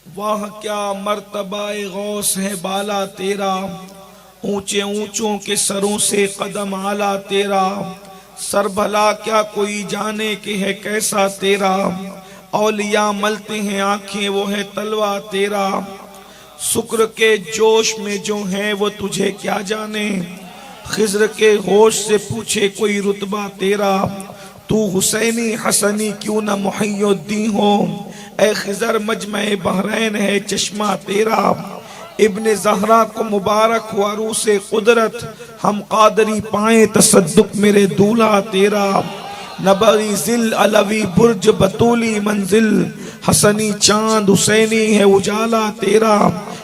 वाह क्या मर्तबाए गौस है बाला तेरा, ऊंचे ऊंचों के सरों से कदम आला तेरा। सर भला क्या कोई जाने कि है कैसा तेरा, औलिया मलते हैं आंखें वो है तलवा तेरा। शुक्र के जोश में जो है वो तुझे क्या जाने, खिज्र के होश से पूछे कोई रुतबा तेरा। तू हुसैनी हसनी क्यों न मुहय्युद्दीन हो, ए खिजर मजमे बहरैन है चश्मा तेरा। इब्ने ज़हरा को मुबारक हो अरूसे कुदरत, हम कादरी पाए तसद्दुक मेरे दूल्हा तेरा। नबी जिल अलवी बुर्ज बतूली मंजिल, हसनी चांद हुसैनी है उजाला तेरा।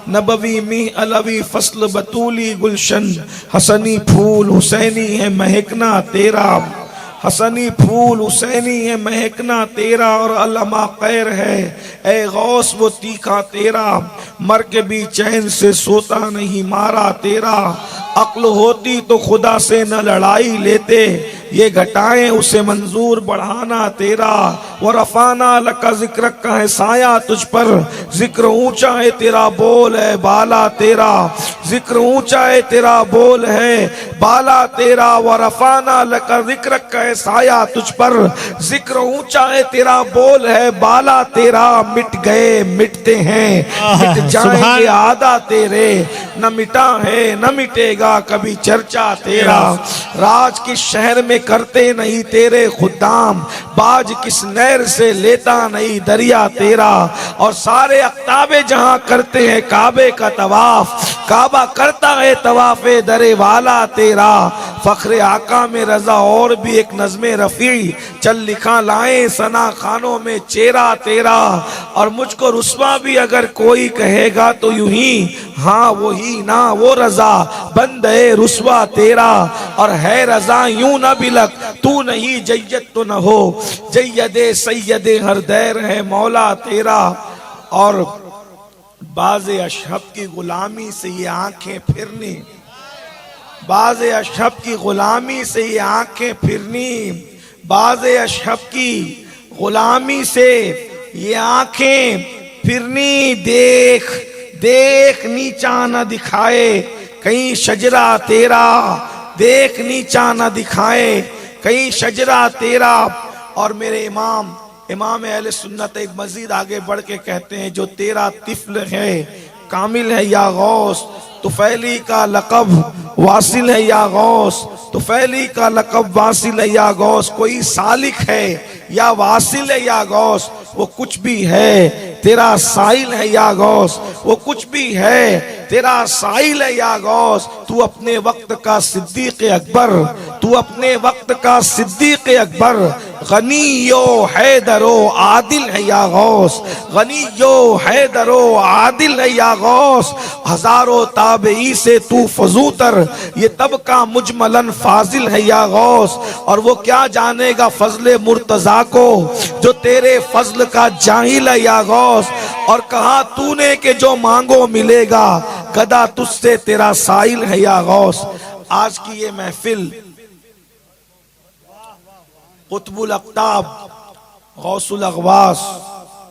नबवी मिह अलवी फसल बतूली गुलशन, हसनी फूल हुसैनी है महकना तेरा। हसनी फूल हुसैनी है महकना तेरा, और अल्लामा खैर है ए गौस वो तीखा तेरा। मर के भी चैन से सोता नहीं मारा तेरा, अक्ल होती तो खुदा से न लड़ाई लेते, ये घटाएं उसे मंजूर बढ़ाना तेरा। वो रफाना लका जिक्र का है साया तुझ पर, जिक्र ऊंचा है तेरा बोल है बाला तेरा। जिक्र ऊंचा है तेरा बोल है बाला तेरा, वो रफाना लका जिक्र का है साया तुझ पर, जिक्र ऊंचा है तेरा बोल है बाला तेरा। मिट गए मिटते हैं मिट जाएंगे आदा तेरे, न मिटा है न मिटेगा कभी चर्चा तेरा। राज किस शहर में करते नहीं तेरे खुदाम, बाज किस नहर से लेता नहीं दरिया तेरा। और सारे अख्ताबे जहां करते हैं काबे का तवाफ, काबा करता है तवाफे दरे वाला तेरा। फख्रे आका में रजा और भी एक नज़्मे रफ़ी, चल लिखा लाए सना खानों में चेहरा तेरा। और मुझको रुस्वा भी अगर कोई कहेगा तो यूं ही, हाँ वही ना वो रजा बंद है रुस्वा तेरा। और है रजा यूं न बिलक तू नहीं जय्यद तो न हो, जय्यदे सैयदे हर दैर है मौला तेरा। और बाज़े अशहब की गुलामी से ये आंखें फिरनी, बाज़े अशहब की गुलामी से ये आंखें फिरनी, बाज़े अशहब की गुलामी से ये आंखें फिरनी। देख देख नीचा न दिखाए कहीं शजरा तेरा, देख नीचा न दिखाए कहीं शजरा तेरा। और मेरे इमाम अहले सुन्नत एक मजीद आगे बढ़ के कहते हैं, जो तेरा तिफ्ल है कामिल है या गौस, तुफैली का लक़ब वासिल है या गौस, तुफैली का लक़ब वासिल है या गौस। कोई सालिक है या वासिल है या गौस, वो कुछ भी है तेरा साइल है या गौस, वो कुछ भी है तेरा साइल है या गौस। तू अपने वक्त का सिद्दीक़ अकबर, तू अपने वक्त का सिद्दीक़ अकबर। गनीयो हैदरो आदिल है या गौस, गनीयो हैदरो आदिल है या गौस। हजारों ताबई से तू फजूतर, ये तब का मुजमलन फाजिल है या गौस। और वो क्या जानेगा फजले मुर्तजा को, जो तेरे फजल का जाहिल है या गौस। और कहा तूने के जो मांगो मिलेगा, गदा तुझसे तेरा साइल है या गौस। आज की ये महफिल कुतुबुल अक़ताब, गौसुल अग़वास,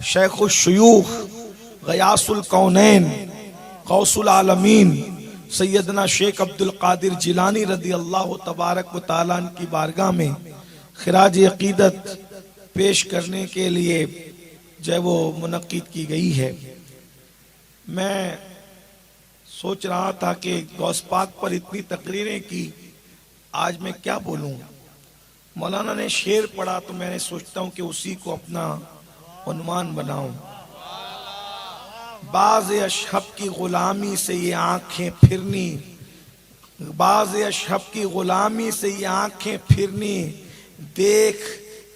शेखुल शुयूख, गयासुल कौनैन, गौसुल आलमीन सैयदना शेख अब्दुल कादिर जिलानी रदी अल्लाह तबारक व तआला की बारगाह में खिराज अक़ीदत पेश करने के लिए जो वो मुनक्किद की गई है। मैं सोच रहा था कि गौस पाक पर इतनी तकरीरें की, आज मैं क्या बोलूं। मौलाना ने शेर पढ़ा तो मैंने सोचता हूं कि उसी को अपना उन्वान बनाऊं। बाज़ अशहब की गुलामी से ये आंखें फिरनी, बाज़ अशहब की गुलामी से ये आंखें फिरनी। देख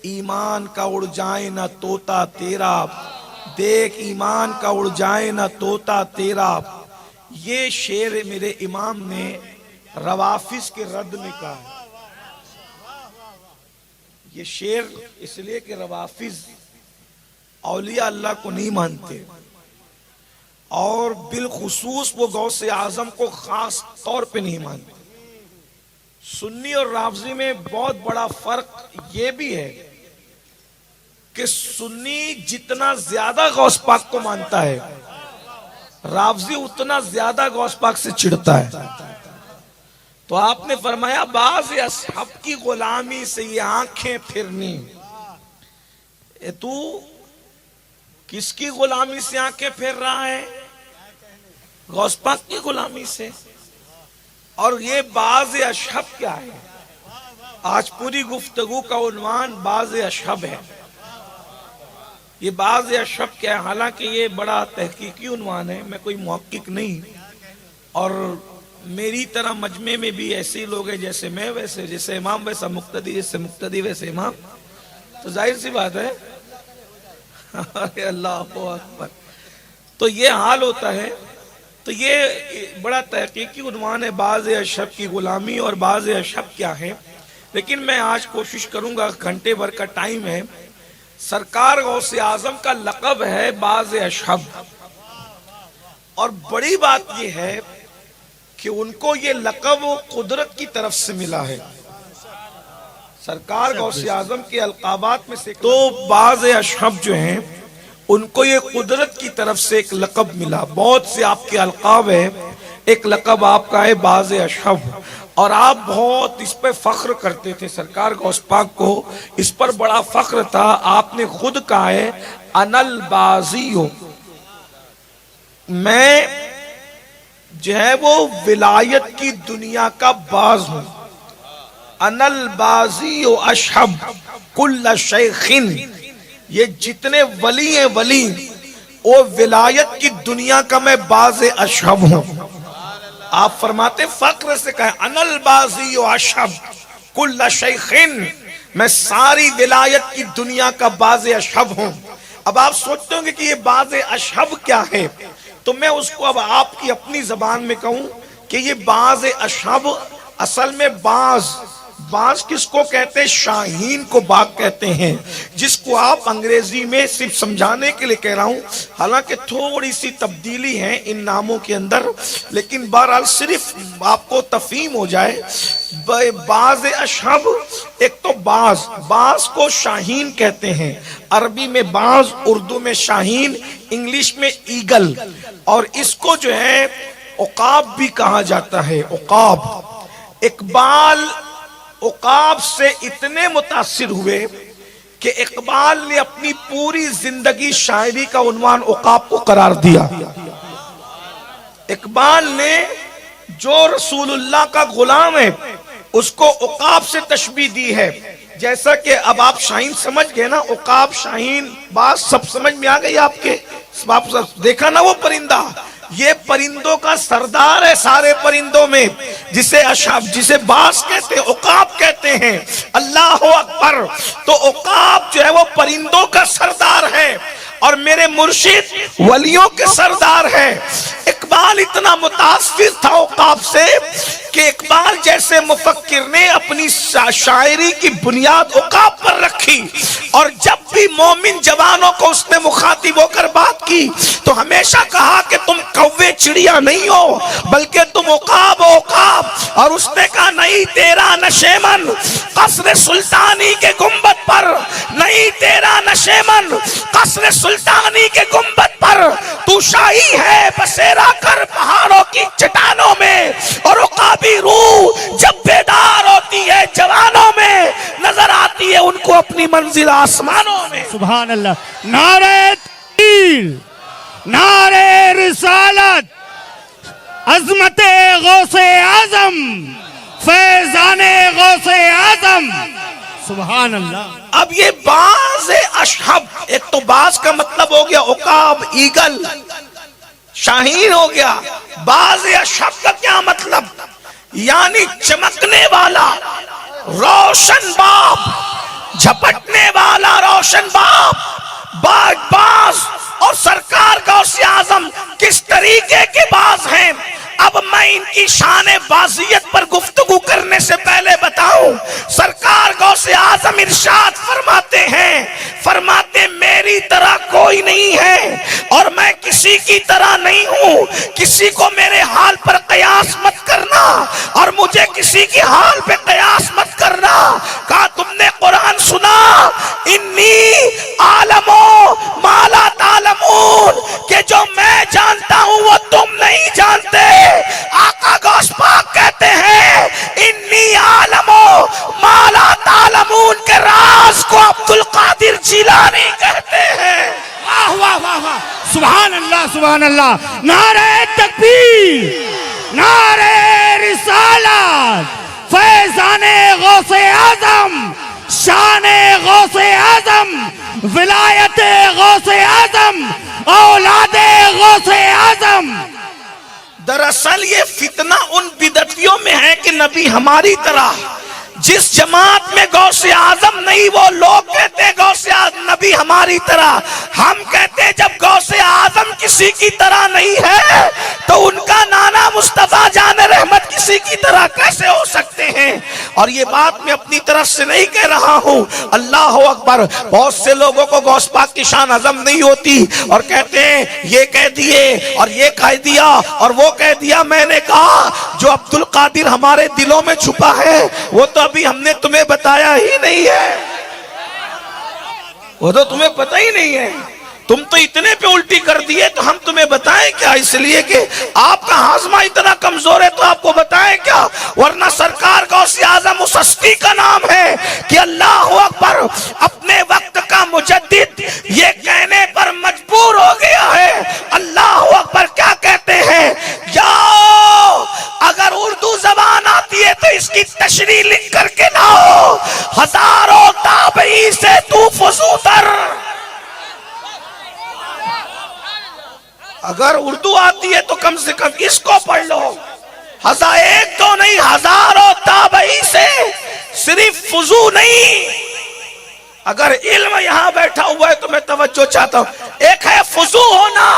ईमान का उड़ जाए ना तोता तेरा, देख ईमान का उड़ जाए ना तोता तेरा। ये शेर मेरे इमाम ने रवाफिज के रद्द में कहा है। ये शेर इसलिए कि रवाफिज औलिया अल्लाह को नहीं मानते, और बिलखुसूस वो गौसे आजम को खास तौर पे नहीं मानते। सुन्नी और राफजी में बहुत बड़ा फर्क ये भी है कि सुन्नी जितना ज्यादा गौस पाक को मानता है, रावजी उतना ज्यादा गौस पाक से चिढ़ता है। तो आपने फरमाया बाज असहाब की गुलामी से ये आंखें फिरनी, तू किसकी गुलामी से आंखें फेर रहा है? गौस पाक की गुलामी से। और ये बाज अशहब क्या है? आज पूरी गुफ्तगू का उन्वान बाज अशहब है। ये बाज अशहब क्या है? हालांकि ये बड़ा तहकीकी उन्वान है, मैं कोई मुहक्किक नहीं, और मेरी तरह मजमे में भी ऐसे ही लोग हैं जैसे मैं, वैसे जैसे इमाम वैसा मुक्तदी, जैसे मुक्तदी वैसे इमाम, तो जाहिर सी बात है अरे अल्लाह अकबर। तो ये हाल होता है। तो ये बड़ा तहकीकी उन्वान है बाज अशहब की गुलामी और बाज अशहब क्या है। लेकिन मैं आज कोशिश करूंगा, घंटे भर का टाइम है, सरकार गौसे आजम का लक़ब है बाज अशहब, और बड़ी बात यह है कि उनको ये लक़ब कुदरत की तरफ से मिला है। सरकार गौसे आजम के अलकाबात में से तो बाज अशहब जो हैं उनको ये कुदरत की तरफ से एक लक़ब मिला। बहुत से आपके अलकाब है, एक लक़ब आपका है बाज अशहब, और आप बहुत इस पर फख्र करते थे। सरकार गौस पाक को इस पर बड़ा फख्र था। आपने खुद कहा है अनल बाजी हो, मैं जो है वो विलायत की दुनिया का बाज हूं। अनल बाजी हो अशहब कुल्ल शेखिन, ये जितने वली हैं वली, वो विलायत की दुनिया का मैं बाज अशहब हूं। आप फरमाते फक्र से कहें अनल बाजी व अशहब कुल्ल शेखिन, मैं सारी विलायत की दुनिया का बाज अशहब हूं। अब आप सोचते होंगे कि ये बाज अशहब क्या है, तो मैं उसको अब आपकी अपनी जबान में कहूं कि ये बाज अशहब असल में बाज किसको कहते हैं? शाहीन को बाग कहते हैं, जिसको आप अंग्रेजी में सिर्फ समझाने के लिए कह रहा हूं, हालांकि थोड़ी सी तब्दीली है इन नामों के अंदर, लेकिन बहरहाल सिर्फ आपको तफहीम हो जाए। बाज अशहब, एक तो बाज को शाहीन कहते हैं, अरबी में बाज, उर्दू में शाहीन, इंग्लिश में ईगल, और इसको जो है उकाब भी कहा जाता है। उकाब, इकबाल उकाब से इतने मुतासिर हुए कि इकबाल ने अपनी पूरी जिंदगी शायरी का उन्वान उकाब को करार दिया। इकबाल ने जो रसूलुल्लाह का गुलाम है उसको उकाब से तशबीह दी है। जैसा कि अब आप शाहीन समझ गए ना, उकाब, शाहीन, बाज सब समझ में आ गई आपके। आप देखा ना वो परिंदा, ये परिंदों का सरदार है सारे परिंदों में, जिसे बास कहते हैं, उकाब कहते हैं। अल्लाह अकबर। तो उकाब जो है वो परिंदों का सरदार है और मेरे मुर्शिद वलियों के सरदार है। इकबाल इतना मुतासिर था उकाब से कि इकबाल जैसे मुफक्किर ने अपनी शायरी की बुनियाद उकाब पर रखी, और जब भी मोमिन जवानों को उसने मुखातिब होकर बात की तो हमेशा कहा कि तुम कौवे चिड़िया नहीं हो, बल्कि तुम उकाब हो, उकाब। और उसने कहा नहीं तेरा नशेमन कसर सुल्तानी के गुंबद पर, नहीं तेरा नशेमन कसर सुल्तानी के गुंबद पर, तू शाही है बसेरा कर पहाड़ों की चट्टानों में। और उकाबी रूह जब बेदार होती है जवानों में, नजर आती है उनको अपनी मंजिल आसमानों में। सुभान अल्लाह। नारे तकबीर, नारे रिसालत, अज़मते गौसे आज़म, फैज़ाने गौसे आज़म। सुभान अल्लाह। अब ये बाज अशहब, एक तो बाज का मतलब हो गया उकाब, ईगल, शाहीन हो गया। बाज अशहब का क्या मतलब? यानी चमकने वाला, रोशन बाप, झपटने वाला रोशन बाप, बाज। और सरकार गौसे आजम किस तरीके के बाज हैं, अब मैं इनकी शान बाजियत पर गुफ्तगू करने से पहले बताऊं, सरकार गौसे आजम इरशाद फरमाते हैं, फरमाते मेरी तरह कोई नहीं है और मैं किसी की तरह नहीं हूं, किसी को मेरे हाल पर कयास मत करना और मुझे किसी की हाल पे कयास मत करना। कहा तुमने कुरान सुना, इन्नी आलमो माला तालमून, के जो मैं जानता हूं वो तुम नहीं जानते। आका गौस पाक कहते हैं इन्नी आलमो माला तालमून के राज को अब्दुल कादिर जिलानी कहते हैं। वाह वाह वाह वाह, सुभान अल्लाह सुभान अल्लाह। नारे तकबीर, नारे रिसालत, फैज़ाने गौसे आजम, शाने गौसे आजम, विलायते गौसे आजम, औलादे गौसे आजम। दरअसल ये फितना उन बिदतियों में है कि नबी हमारी तरह, जिस जमात में गौसे आजम नहीं वो लोग कहते हैं गौसे आजम नबी हमारी तरह। हम कहते हैं जब गौसे आजम किसी की तरह नहीं है तो उनका नाना मुस्तफा जान रहमत किसी की तरह कैसे हो सकते हैं। और ये बात मैं अपनी तरफ से नहीं कह रहा हूं, अल्लाह अकबर। बहुत से लोगों को गौस पाक की शान हजम नहीं होती और कहते हैं ये कह दिए और ये कह दिया और वो कह दिया। मैंने कहा जो अब्दुल कादिर हमारे दिलों में छुपा है वो तो अभी हमने तुम्हें बताया ही नहीं है, वो तो तुम्हें पता ही नहीं है। तुम तो इतने पे उल्टी कर दिए तो हम तुम्हें बताएं क्या, इसलिए कि आपका हाजमा इतना कमजोर है तो आपको बताएं क्या। वरना सरकार गौसे आजम उस हस्ती का नाम है कि अल्लाह अकबर अपने वक्त का मुजद्दिद ये कहने पर मजबूर हो गया है। अल्लाह अकबर क्या कहते हैं, जाओ अगर उर्दू जबान आती है तो इसकी तशरीह लिख करके लाओ, हजारों ताबई से तू फजूतर। अगर उर्दू आती है तो कम से कम इसको पढ़ लो। एक तो नहीं हजारों ताबई से, सिर्फ फुजू नहीं। अगर इल्म यहां बैठा हुआ है तो मैं तवज्जो चाहता हूं। एक है फुजू होना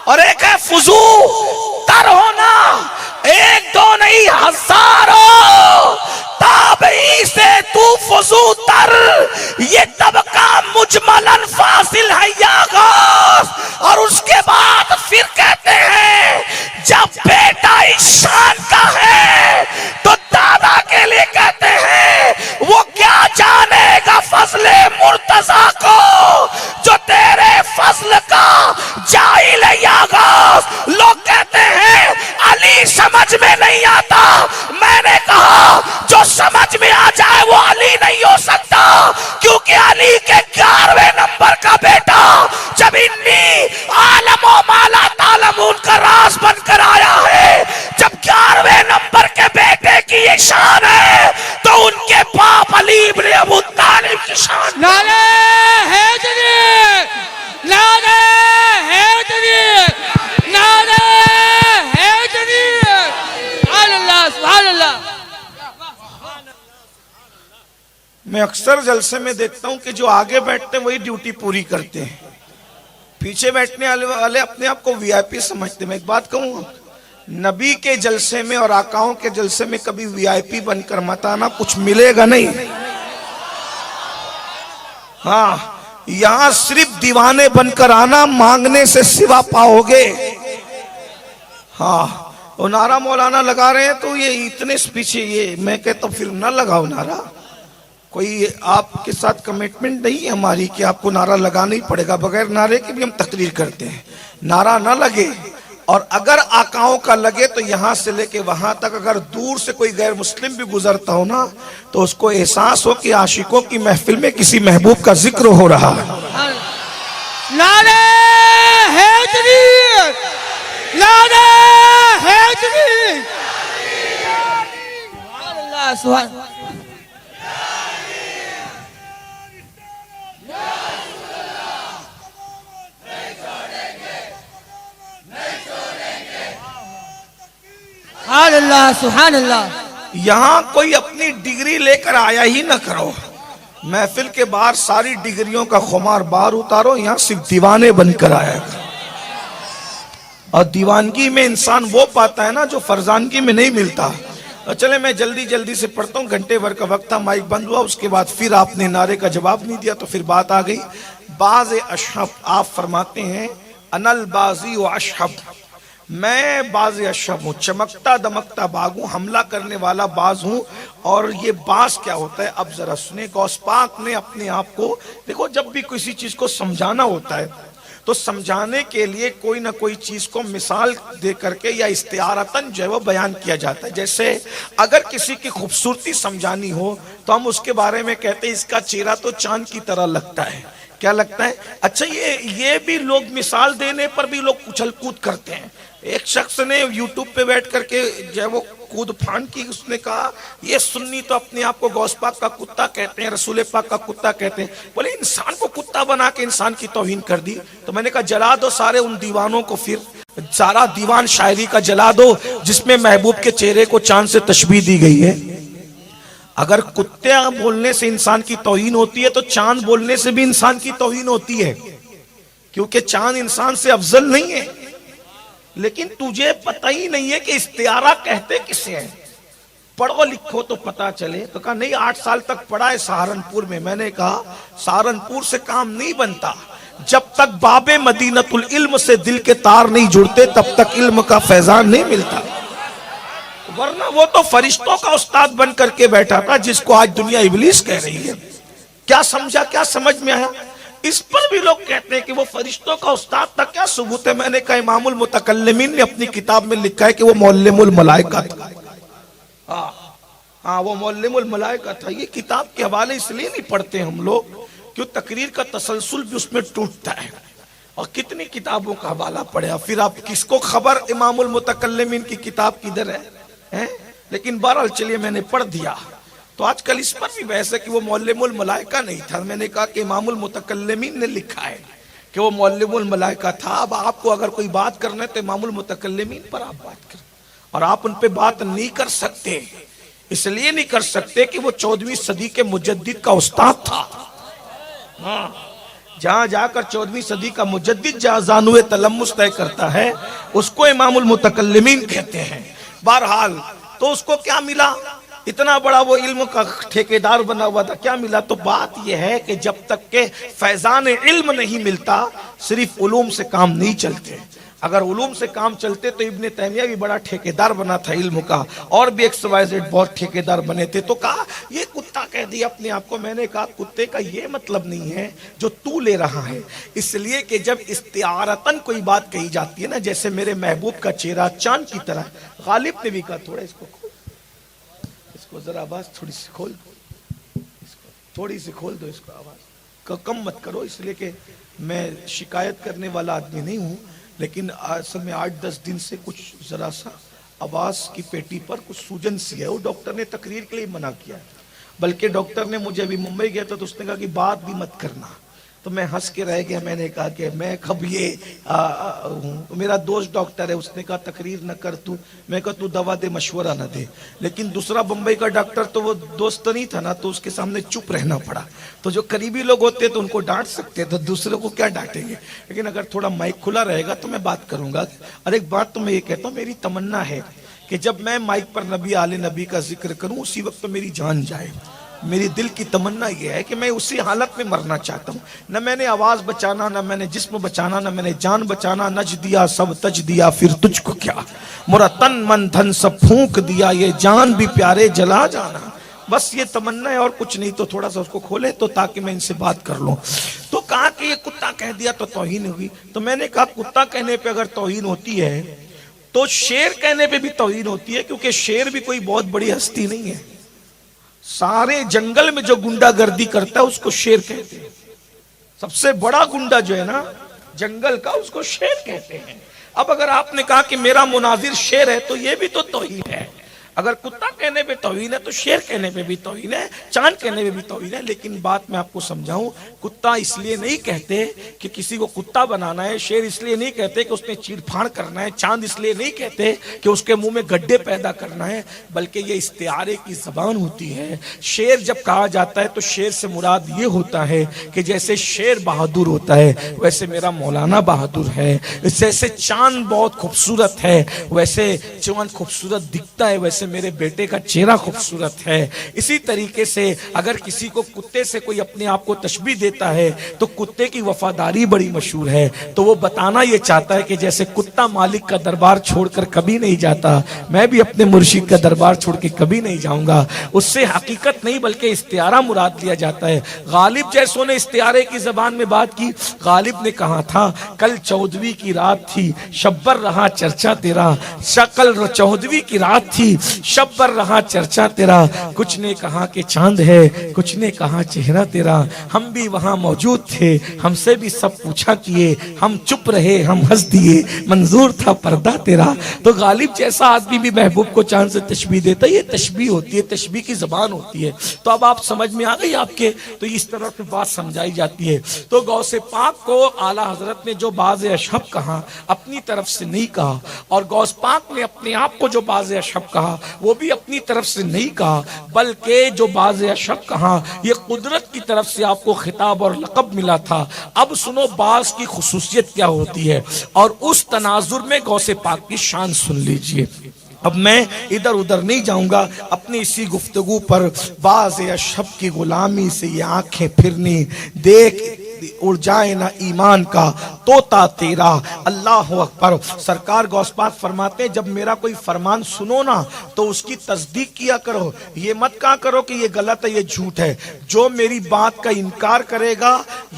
और एक है फुजू तर होना। एक दो नहीं हजारों ताबई से तू फुजू तर, ये तबका मुजमलन फासिल है या गौस। और उसके बाद फिर कहते हैं जब बेटा ईशान का है तो दादा के लिए कहते हैं वो क्या जानेगा फजले मुर्तजा को, जो तेरे फजल का जाहिल है या गौस। लोग कहते हैं अली समझ में नहीं आता, मैंने कहा जो समझ में आ जाए वो अली नहीं हो सकता, क्योंकि अली के 11वें नंबर का बेटा जब इन्नी आलमो माला तालमून का राज बनकर आया है, जब 11वें नंबर के बेटे की ये शान है तो उनके बाप अली इब्न अबू तालिब की शान। नारे हैदरी, नारे हैदरी, नारे हैदरी, सुभान अल्लाह सुभान अल्लाह। मैं अक्सर जलसे में देखता हूं कि जो आगे बैठते हैं वही ड्यूटी पूरी करते हैं, पीछे बैठने वाले अपने आप को वीआईपी समझते हैं। मैं एक बात कहूं, नबी के जलसे में और आकाओं के जलसे में कभी वीआईपी बनकर मत आना, कुछ मिलेगा नहीं। हाँ, यहां सिर्फ दीवाने बनकर आना, मांगने से सिवा पाओगे। हाँ, वो नारा मौलाना लगा रहे हैं तो ये इतने पीछे, ये मैं कहता हूं फिर ना लगाओ नारा। कोई आपके साथ कमिटमेंट नहीं है हमारी कि आपको नारा लगाना ही पड़ेगा, बगैर नारे के भी हम तकरीर करते हैं। नारा ना लगे, और अगर आकाओं का लगे तो यहां से लेके वहां तक अगर दूर से कोई गैर मुस्लिम भी गुजरता हो ना तो उसको एहसास हो कि आशिकों की महफिल में किसी महबूब का जिक्र हो रहा है। नारे हैदरी, नारे हैदरी, सुभान अल्लाह सुभान। सुभान अल्लाह सुभान अल्लाह। यहां कोई अपनी डिग्री लेकर आया ही ना करो, महफिल के बाहर सारी डिग्रियों का खुमार बाहर उतारो, यहां सिर्फ दीवाने बनकर आया करो। और दीवानगी में इंसान वो पाता है ना जो फरजानगी में नहीं मिलता। तो चले मैं जल्दी जल्दी से पढ़ता हूँ, घंटे भर का वक्त था, माइक बंद हुआ, उसके बाद फिर आपने नारे का जवाब नहीं दिया तो फिर बात आ गई। बाज़ अशहब आप फरमाते हैं अनल बाजी व अशहब, मैं बाज अशब हूँ, चमकता दमकता बाग हूँ, हमला करने वाला बाज हूँ। और ये बाज क्या होता है अब जरा सुने। गौस पाक ने अपने आप को, देखो जब भी किसी चीज को समझाना होता है तो समझाने के लिए कोई ना कोई चीज को मिसाल दे करके या इस्तिआरतन जो है वो बयान किया जाता है। जैसे अगर किसी की खूबसूरती समझानी हो तो हम उसके बारे में कहते हैं इसका चेहरा तो चांद की तरह लगता है। क्या लगता है? अच्छा, ये भी लोग मिसाल देने पर भी लोग उछल कूद करते हैं। एक शख्स ने यूट्यूब पे बैठ करके जो है वो कूद फांड की, उसने कहा ये सुन्नी तो अपने आप को गौस पाक का कुत्ता कहते हैं, रसूल पाक का कुत्ता कहते हैं। बोले इंसान को कुत्ता बना के इंसान की तौहीन कर दी। तो मैंने कहा जला दो सारे उन दीवानों को, फिर सारा दीवान शायरी का जला दो जिसमें महबूब के चेहरे को चांद से तशबीह दी गई है। अगर कुत्ते बोलने से इंसान की तौहीन होती है तो चांद बोलने से भी इंसान की तौहीन होती है, क्योंकि चांद इंसान से अफजल नहीं है। लेकिन तुझे पता ही नहीं है कि इस्तिआरा कहते किसे हैं। पढ़ो लिखो तो पता चले। तो कहा नहीं, 8 साल तक पढ़ा है सहारनपुर में। मैंने कहा सहारनपुर से काम नहीं बनता, जब तक बाबे मदीनतुल इल्म से दिल के तार नहीं जुड़ते तब तक इल्म का फैजान नहीं मिलता। वरना वो तो फरिश्तों का उस्ताद बन करके बैठा था जिसको आज दुनिया इब्लीस कह रही है। क्या समझा, क्या समझ में आया? इस पर भी लोग कहते हैं कि वो फरिश्तों का उस्ताद था। क्या सबूत है? मैंने कहा इमामुल मुतकल्लिमीन ने अपनी किताब में लिखा है कि वो मुअल्लिमुल मलाइका था। हाँ, वो मुअल्लिमुल मलाइका था। ये किताब के हवाले इसलिए नहीं पढ़ते हम लोग क्यों तकरीर का तसलसल भी उसमें टूटता है। और कितनी किताबों का हवाला पढ़ा, फिर आप किसको खबर इमामुल मुतकल्लिमीन की किताब किधर है? लेकिन बहरहाल चलिए मैंने पढ़ दिया। तो आजकल इस पर भी बहस है कि वो मुअल्लिमुल मलाइका नहीं था। मैंने कहा कि इमामुल मुतकल्लिमीन ने लिखा है कि वो मुअल्लिमुल मलाइका था। अब आपको अगर कोई बात करना है तो इमामुल मुतकल्लिमीन पर आप बात करें, और आप उन पे बात नहीं कर सकते। इसलिए नहीं कर सकते कि वो 14वीं सदी के मुजद्दिद का उस्ताद था। हाँ, जहां जाकर 14वीं सदी का मुजद्दिद जहां जानुए तलम्मुस तय करता है उसको इमामुल मुतकल्लिमीन कहते हैं। बहरहाल तो उसको क्या मिला? इतना बड़ा वो इल्म का ठेकेदार बना हुआ था, क्या मिला? तो बात यह है कि जब तक के फैजान इल्म नहीं मिलता सिर्फ उलूम से काम नहीं चलते। अगर उलूम से काम चलते तो इब्ने तैमिया भी बड़ा ठेकेदार बना था इल्म का, और भी XYZ बहुत ठेकेदार बने थे। तो कहा ये कुत्ता कह दिया अपने आप को। मैंने कहा कुत्ते का ये मतलब नहीं है जो तू ले रहा है, इसलिए कि जब इस्तिआरतन कोई बात कही जाती है ना, जैसे मेरे महबूब का चेहरा चांद की तरह। गालिब ने भी कहा थोड़ा इसको जरा आवाज थोड़ी सी खोल दो, थोड़ी सी खोल दो इसको, आवाज कम मत करो, इसलिए कि मैं शिकायत करने वाला आदमी नहीं हूं। लेकिन असल में 8-10 दिन से कुछ जरा सा आवाज की पेटी पर कुछ सूजन सी है। वो डॉक्टर ने तकरीर के लिए मना किया है। बल्कि डॉक्टर ने, मुझे अभी मुंबई गया था तो उसने कहा कि बात भी मत करना। तो मैं हंस के रह गया। मैंने कहा कि मैं कब ये हूँ। मेरा दोस्त डॉक्टर है, उसने कहा तकरीर न कर तू। मैं कहा तू दवा दे, मशवरा न दे। लेकिन दूसरा बम्बई का डॉक्टर तो वो दोस्त नहीं था ना, तो उसके सामने चुप रहना पड़ा। तो जो करीबी लोग होते तो उनको डांट सकते, तो दूसरे को क्या डांटेंगे। लेकिन अगर थोड़ा माइक खुला रहेगा तो मैं बात करूंगा। और एक बात तो मैं ये कहता हूँ, मेरी तमन्ना है कि जब मैं माइक पर नबी आले नबी का जिक्र करूं उसी वक्त तो मेरी जान जाए। मेरी दिल की तमन्ना यह है कि मैं उसी हालत में मरना चाहता हूँ। न मैंने आवाज बचाना, न मैंने जिस्म बचाना, न मैंने जान बचाना। नज दिया सब तज दिया फिर तुझको क्या, मोरा तन मन धन सब फूंक दिया, ये जान भी प्यारे जला जाना। बस ये तमन्ना है और कुछ नहीं। तो थोड़ा सा उसको खोले तो ताकि मैं इनसे बात कर लूं। तो कहा कि ये कुत्ता कह दिया तो तौहीन होगी। तो मैंने कहा कुत्ता कहने पे अगर तौहीन होती है तो शेर कहने पे भी तौहीन होती है, क्योंकि शेर भी कोई बहुत बड़ी हस्ती नहीं है। सारे जंगल में जो गुंडागर्दी करता है उसको शेर कहते हैं। सबसे बड़ा गुंडा जो है ना जंगल का, उसको शेर कहते हैं। अब अगर आपने कहा कि मेरा मुनाजिर शेर है तो ये भी तो तौहीन है। अगर कुत्ता कहने पे तौहीन है तो शेर कहने पे भी तौहीन है, चांद कहने पे भी तौहीन है। लेकिन बात मैं आपको समझाऊं, कुत्ता इसलिए नहीं कहते कि किसी को कुत्ता बनाना है, शेर इसलिए नहीं कहते कि उसने चीरफाड़ करना है, चांद इसलिए नहीं कहते कि उसके मुंह में गड्ढे पैदा करना है, बल्कि ये इस्तिआरे की जबान होती है। शेर जब कहा जाता है तो शेर से मुराद ये होता है कि जैसे शेर बहादुर होता है वैसे मेरा मौलाना बहादुर है। जैसे चांद बहुत खूबसूरत है वैसे चांद खूबसूरत दिखता है, वैसे जैसे मेरे बेटे का चेहरा खूबसूरत है। इसी तरीके से अगर किसी को कुत्ते से कोई अपने आप को तशबीह देता है तो कुत्ते की वफादारी बड़ी मशहूर है, तो वो बताना ये चाहता है कि जैसे कुत्ता मालिक का दरबार छोड़कर कभी नहीं जाता, मैं भी अपने मुर्शिद का दरबार छोड़ के कभी नहीं जाऊंगा। उससे हकीकत नहीं बल्कि इस्तियारा मुराद लिया जाता है। गालिब जैसों ने इस्तियारे की जबान में बात की। गालिब ने कहा था कल 14वीं की रात थी, शब्बर रहा चर्चा तेरा। कल 14वीं की रात थी, शब्बर रहा चर्चा तेरा। कुछ ने कहा कि चांद है, कुछ ने कहा चेहरा तेरा। हम भी वहां मौजूद थे, हमसे भी सब पूछा किए, हम चुप रहे, हम हंस दिए, मंजूर था पर्दा तेरा। तो गालिब जैसा आदमी भी महबूब को चांद से तशबीह देता है। ये तशबीह होती है, तशबीह की जबान होती है। तो अब आप समझ में आ गई आपके, तो इस तरह से बात समझाई जाती है। तो गौसे पाक को आला हजरत ने जो बाज़ अशहब कहा अपनी तरफ से नहीं कहा, और गौस पाक ने अपने आप को जो बाज़ अशहब कहा वो भी अपनी तरफ से नहीं कहा, बल्कि जो बाज़ अशहब कहा ये कुदरत की तरफ से आपको खिताब और लक़ब मिला था। अब सुनो बाज़ की खुसूसियत क्या होती है, और उस तनाजुर में गौसे पाक की शान सुन लीजिए। अब मैं इधर उधर नहीं जाऊंगा, अपनी इसी गुफ्तगू पर बाज़ अशहब की गुलामी से ये आंखें फिरनी, देख उड़ जाए ना ईमान का तोता तेरा। अल्लाह अकबर। सरकार गौस पाक फरमाते हैं जब मेरा कोई फरमान सुनो ना तो उसकी तस्दीक किया करो, ये मत कहा करो कि ये गलत है, ये झूठ है। जो मेरी बात का इनकार करेगा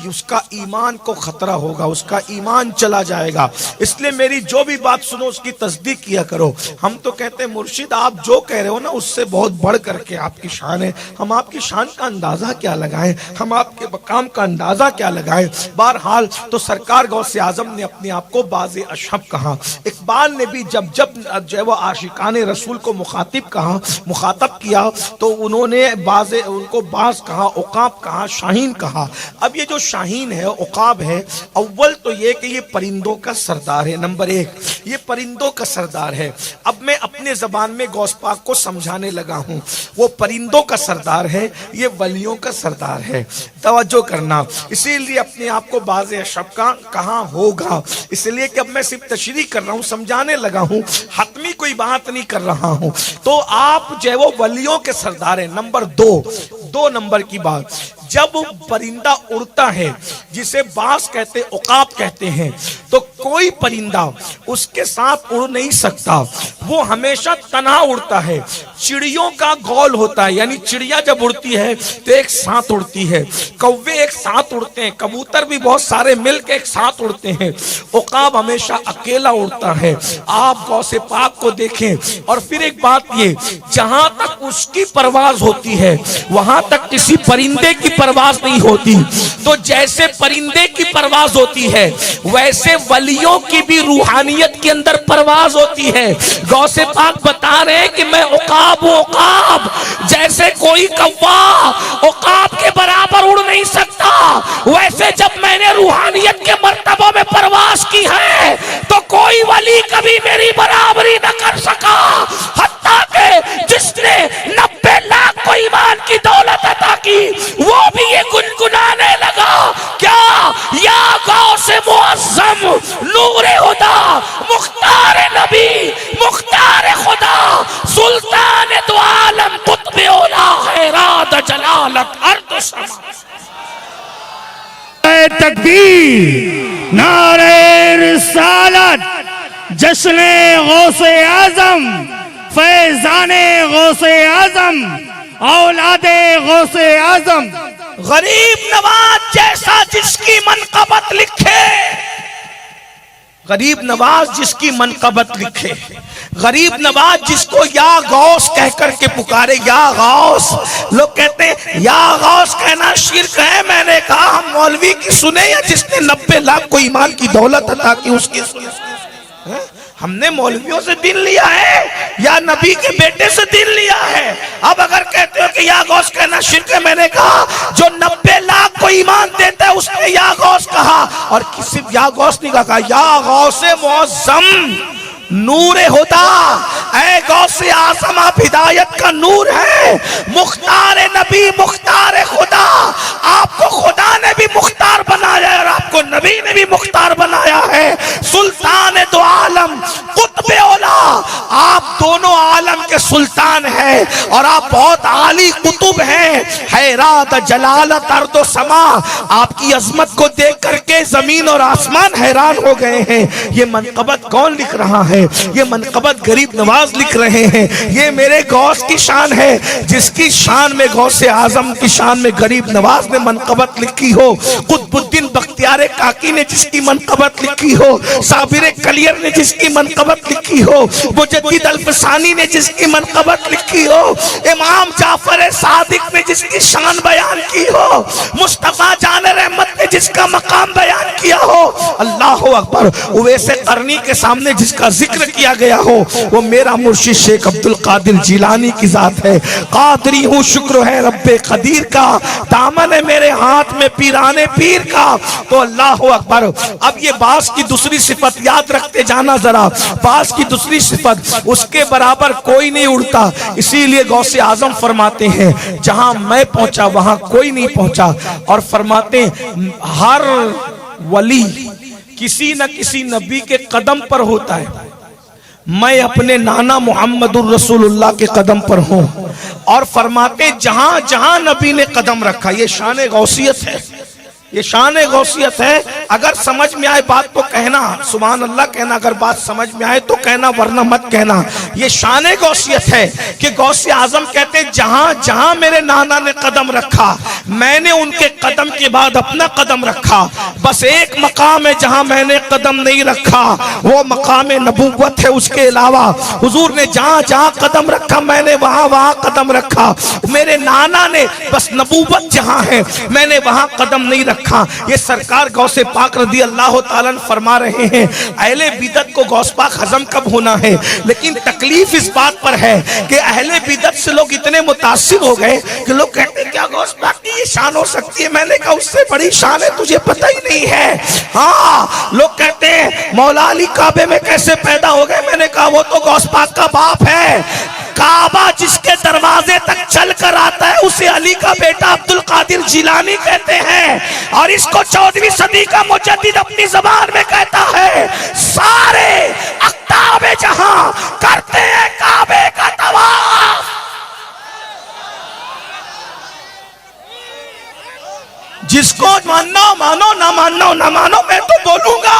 उसका ईमान को खतरा होगा, उसका ईमान चला जाएगा। इसलिए मेरी जो भी बात सुनो उसकी तस्दीक किया करो। हम तो कहते हैं मुर्शिद आप जो कह रहे हो ना उससे बहुत बढ़ करके आपकी शान है, हम आपकी शान का अंदाजा क्या लगाएं, हम आपके मकाम का अंदाजा क्या लगाएं। बहरहाल तो सरकार गौसे आजम ने अपने आप को बाज़े अशहब कहा। इकबाल ने भी जब जो है वो आशिकाने रसूल को मुखातब किया तो उन्होंने उनको बाज कहा, उकाब कहा, शाहीन कहा। अब ये जो शाहीन है, उकाब है, अव्वल तो ये कि ये परिंदों का सरदार है, नंबर 1 ये परिंदों का सरदार है। अब मैं अपने जबान में गौस पाक को समझाने लगा हूं, वो परिंदों का सरदार है, ये वलियों का सरदार है। तवज्जो करना, इसीलिए अपने आप को बाज़े अशहब का कहाँ होगा, इसलिए कि अब मैं सिर्फ तशरीह कर रहा हूँ, समझाने लगा हूँ, हतमी कोई बात नहीं कर रहा हूँ। तो आप जो है वो वलियों के सरदार हैं। नंबर 2 नंबर की बात, जब परिंदा उड़ता है जिसे बास कहते, उकाब कहते हैं, तो कोई परिंदा उसके साथ उड़ नहीं सकता, वो हमेशा तन्हा उड़ता है। चिड़ियों का गौल होता है, यानी चिड़िया जब उड़ती है तो एक साथ उड़ती है, कौवे एक साथ उड़ते हैं, कबूतर भी बहुत सारे मिलकर एक साथ उड़ते हैं। उकाब हमेशा अकेला उड़ता है। आप गौसे पाक को देखें। और फिर एक बात ये, जहां तक उसकी परवाज होती है वहां तक किसी परिंदे की परवाज नहीं होती। तो जैसे परिंदे की परवाज होती है वैसे वलियों की भी रूहानियत के अंदर परवाज होती है। गौसे पाक बता रहे हैं कि मैं उकाब हूं, उकाब। जैसे कोई कौवा उकाब के बराबर उड़ नहीं सकता, वैसे जब मैंने रूहानियत के मर्तबों में परवाज की है तो कोई वली कभी मेरी बराबरी न कर सका। हत्ता के जिसने 90 लाख को ईमान की दौलत अता की वो भी ये गुनगुनाने लगा, क्या या गौसे मुअज़्ज़म नूरे हुदा मुख्तार नबी मुख्तार खुदा सुल्तान दो आलम कुत्बे औला खैरात जलालत अर्द समा। तकबीर, नारे रिसालत, जश्ने गौसे आजम, फैजाने गौसे आजम, औलादे गौसे आजम। गरीब नवाज जैसा जिसकी मनकबत लिखे, गरीब नवाज जिसकी मनकबत लिखे, गरीब नवाज जिसको या गौस कह करके पुकारे, या गौस। लोग कहते हैं या गौस कहना शिर्क है। मैंने कहा हम मौलवी की सुने या जिसने 90 लाख को ईमान की दौलत अता की उसकी सुने? हमने मौलवियों से दिन लिया है या नबी के बेटे से दिन लिया है? अब अगर कहते हो कि या गौस कहना शिर्क है, मैंने कहा जो 90 लाख को ईमान देता है उसने या गौस कहा, और किसी या गौस नहीं कहा, या गौसे मुअज़्ज़म नूरे हुदा। ऐ गौसे आज़म आप हिदायत का नूर है, मुख्तार नबी मुख्तार खुदा। आपको खुदा ने भी मुख्तार बनाया है और आपको नबी ने भी मुख्तार बनाया है। सुल्तान दो आलम कुत्बे औला, आप दोनों आलम के सुल्तान है और आप बहुत आली कुतुब हैं। हैरात जलालत अर्दो समा, आपकी अजमत को देख करके जमीन और आसमान हैरान हो गए हैं। ये मनकबत कौन लिख रहा है? ये मनकबत गरीब नवाज लिख रहे हैं। ये मेरे गौस की शान है, जिसकी शान में गौसे आजम की शान में गरीब नवाज ने मनकबत लिखी हो, कुतुबुद्दीन बख्तियार काकी ने जिसकी मनकबत लिखी हो, साबिर कलियर ने जिसकी मनकबत लिखी हो, मुजद्दिद अल्फसानी ने जिसकी मनकबत लिखी हो, इमाम जाफर सादिक ने जिसकी शान बयान की हो, मुस्तफा जान रहमत ने जिसका मकाम बयान किया हो, अल्लाह अकबर, उवैसे करनी के सामने जिसका जिक्र किया गया हो, वो मेरा मुर्शिद शेख अब्दुल कादिर जिलानी की जात है। कादरी हूँ, शुक्र है रब्बे कदीर का, दामन है मेरे हाथ में पीराने पीर का। तो अल्लाह अकबर। अब ये बास की दूसरी सिफत याद रखते जाना जरा, बास की दूसरी सिफत, उसके बराबर कोई नहीं उड़ता। इसीलिए गौसे आजम फरमाते हैं जहां मैं पहुंचा वहां कोई नहीं पहुंचा, और फरमाते हर वली किसी न किसी नबी के कदम पर होता है। मैं अपने नाना मोहम्मदुर रसूलुल्लाह के कदम पर हूं, और फरमाते जहां जहां नबी ने कदम रखा, ये शान गौसियत है, ये शान गौसियत है। अगर समझ में आए बात तो कहना सुभान अल्लाह कहना, अगर बात समझ में आए तो कहना, वरना मत कहना। ये शान गौसियत है कि गौसे आजम कहते जहां जहां मेरे नाना ने कदम रखा, मैंने उनके कदम के बाद अपना कदम रखा। बस एक मकाम है जहां मैंने कदम नहीं रखा, वो मकाम नबूवत है। उसके अलावा हुजूर ने जहां जहां कदम रखा, मैंने वहां वहां कदम रखा। मेरे नाना ने बस नबूवत जहां है, मैंने वहां कदम नहीं रखा। ये सरकार गौसे पाक रदी अल्लाह ताला फरमा रहे हैं, अहले बिदत को गौस पाक हजम कब होना है। लेकिन तकलीफ इस बात पर है कि अहले बिदत से लोग इतने मुतासिर हो गए कि लोग कहते हैं क्या गौस पाक की ये शान हो सकती है? मैंने कहा उससे बड़ी शान है, तुझे पता ही नहीं है। हाँ, लोग कहते हैं मौला अली काबे में कैसे पैदा हो गए? मैंने कहा वो तो गौस पाक का बाप है। काबा जिसके दरवाजे तक चल कर आता है उसे अली का बेटा अब्दुल कादिर जिलानी कहते हैं, और इसको 14वीं सदी का मुजद्दिद अपनी जबान में कहता है। सारे अख्ताब जहां करते हैं काबे का तवाफ। जिसको मानना मानो, ना मानो ना मानो, मैं तो बोलूंगा,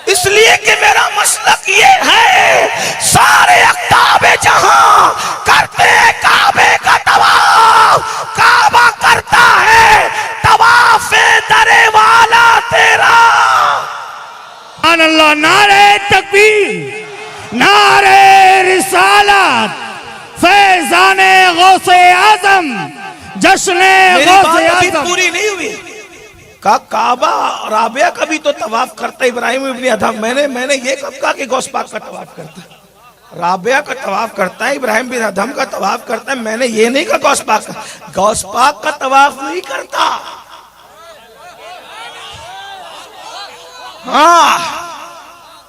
इसलिए कि मेरा मसलक ये है, सारे अख्ताब जहां करते हैं काबे का तवाफ। काबा करता है तवाफ दरे वाला तेरा। अल्लाह, नारे तकबीर, नारे रिसालत, फैजाने गौसे आजम, जश्ने गौसे आजम। पूरी नहीं हुई। काबा राबिया का भी तो तवाफ करता है इब्राहिम इब्न अदहम। मैंने ये कब कहा कि गौस पाक का तवाफ करता है? राबिया का तवाफ करता है, इब्राहिम बिन अदहम का तवाफ करता है। मैंने ये नहीं कहा गौस पाक का। गौस पाक का तवाफ नहीं करता। हाँ,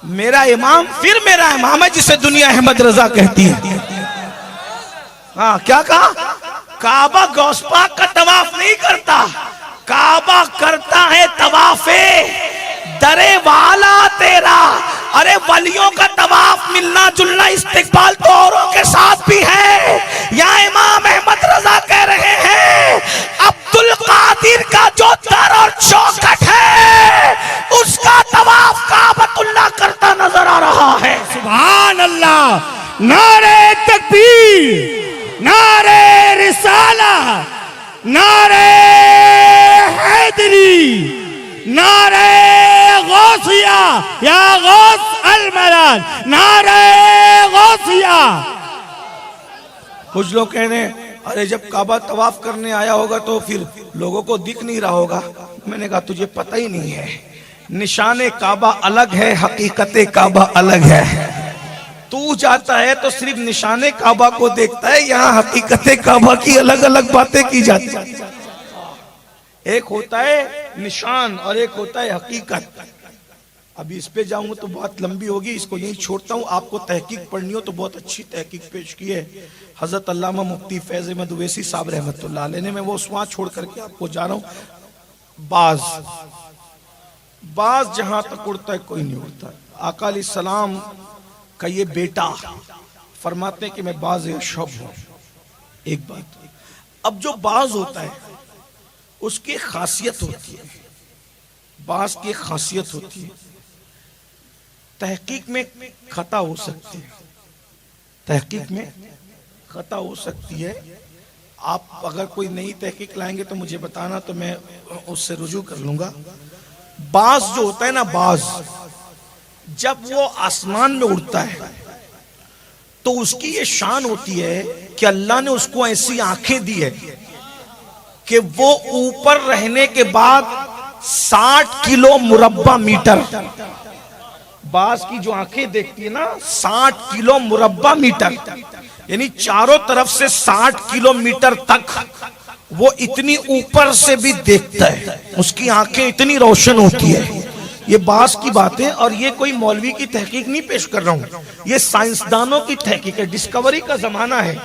मेरा इमाम फिर मेरा इमाम है, जिसे दुनिया अहमद रजा कहती है। हाँ, क्या कहा? काबा गौस पाक का तवाफ नहीं करता, काबा करता है तवाफे दरे वाला तेरा। अरे वलियों का तवाफ, मिलना जुलना, इस्तिकबाल तो औरों के साथ भी है। यहाँ इमाम अहमद रजा कह रहे हैं अब्दुल कादिर का जो दर और चौखट है, उसका तवाफ काबतुल्लाह करता नजर आ रहा है। सुभान अल्लाह, नारे तकबीर, नारे रिसाला, नारे हैदरी, नारे गौसिया या गौस अल-मलाल, नारे गौसिया। कुछ लोग कह रहे हैं अरे जब काबा तवाफ करने आया होगा तो फिर लोगों को दिख नहीं रहा होगा। मैंने कहा तुझे पता ही नहीं है, निशाने काबा अलग है, हकीकते काबा अलग है। तू जाता है तो सिर्फ निशाने काबा को देखता है, यहाँ हकीकते काबा की अलग अलग बातें की जाती है। एक होता है निशान और एक होता है हकीकत। अभी इस पे जाऊंगा तो बहुत लंबी होगी, इसको यही छोड़ता हूँ। आपको तहकीक पढ़नी हो तो बहुत अच्छी तहकीक पेश की है हजरत अल्लामा मुफ्ती फैज अहमद उवैसी साहब रहमतुल्लाह अलैह ने। मैं वो वहां छोड़ करके आपको जा रहा हूँ। बाज जहां तक उड़ता है कोई नहीं उड़ता। आका अलैहिस्सलाम का ये बेटा फरमाते हैं कि मैं बाज़ अशब हूं। एक बात, अब जो बाज होता है उसकी खासियत होती है, बाज की खासियत होती है, तहकीक में खता हो सकती है, तहकीक में खता हो सकती है। आप अगर कोई नई तहकीक लाएंगे तो मुझे बताना, तो मैं उससे रुजू कर लूंगा। बाज जो होता है ना, बाज जब वो आसमान में उड़ता है तो उसकी ये शान होती है कि अल्लाह ने उसको ऐसी आंखें दी है कि वो ऊपर रहने के बाद 60 किलो मुरब्बा मीटर, बाज की जो आंखें देखती है ना, 60 किलो मुरब्बा मीटर, यानी चारों तरफ से 60 किलोमीटर तक वो इतनी ऊपर से भी देखता है, उसकी आंखें इतनी रोशन होती है। ये बास की बात है, और ये कोई मौलवी की तहकीक नहीं पेश कर रहा हूं, ये साइंसदानों की तहकीक है। डिस्कवरी का जमाना है,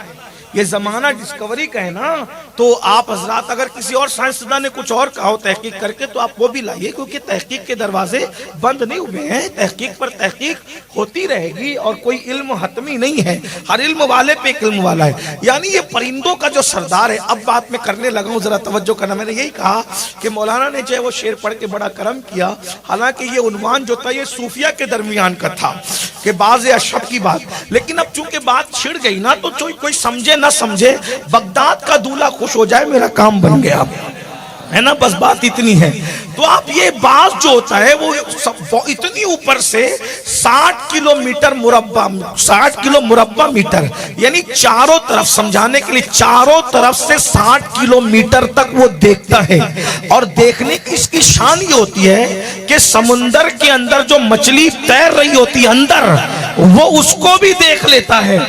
ये जमाना डिस्कवरी का है ना, तो आप हजरात अगर किसी और साइंसदान ने कुछ और कहा हो तहकीक करके तो आप वो भी लाइए, क्योंकि तहकीक के दरवाजे बंद नहीं हुए हैं, तहकीक पर तहकीक होती रहेगी और कोई इल्म हतमी नहीं है, हर इल्म वाले पे एक इल्म वाला है। यानी ये परिंदों का जो सरदार है। अब बात मैं करने लगा हूं, जरा तवज्जो करना। मैंने यही कहा कि मौलाना ने जो है वो शेर पढ़ के बड़ा करम किया, हालांकि ये उन्वान जो था ये सूफिया के दरमियान का था कि बाज़ अशब की बात, लेकिन अब चूंकि बात छिड़ गई ना, तो कोई समझे ना समझे, बगदाद का दूल्हा खुश हो जाए, मेरा काम बन गया, है ना, बस बात इतनी है। तो आप ये बाज जो होता है वो इतनी ऊपर से 60 किलोमीटर मुरब्बा, 60 किलो मुरब्बा मीटर, यानी चारों तरफ, समझाने के लिए, चारों तरफ से 60 किलोमीटर तक वो देखता है। और देखने की इसकी शान ये होती है कि समुंदर के अंदर जो मछली तैर रही होती है अंदर, वो उसको भी देख लेता है।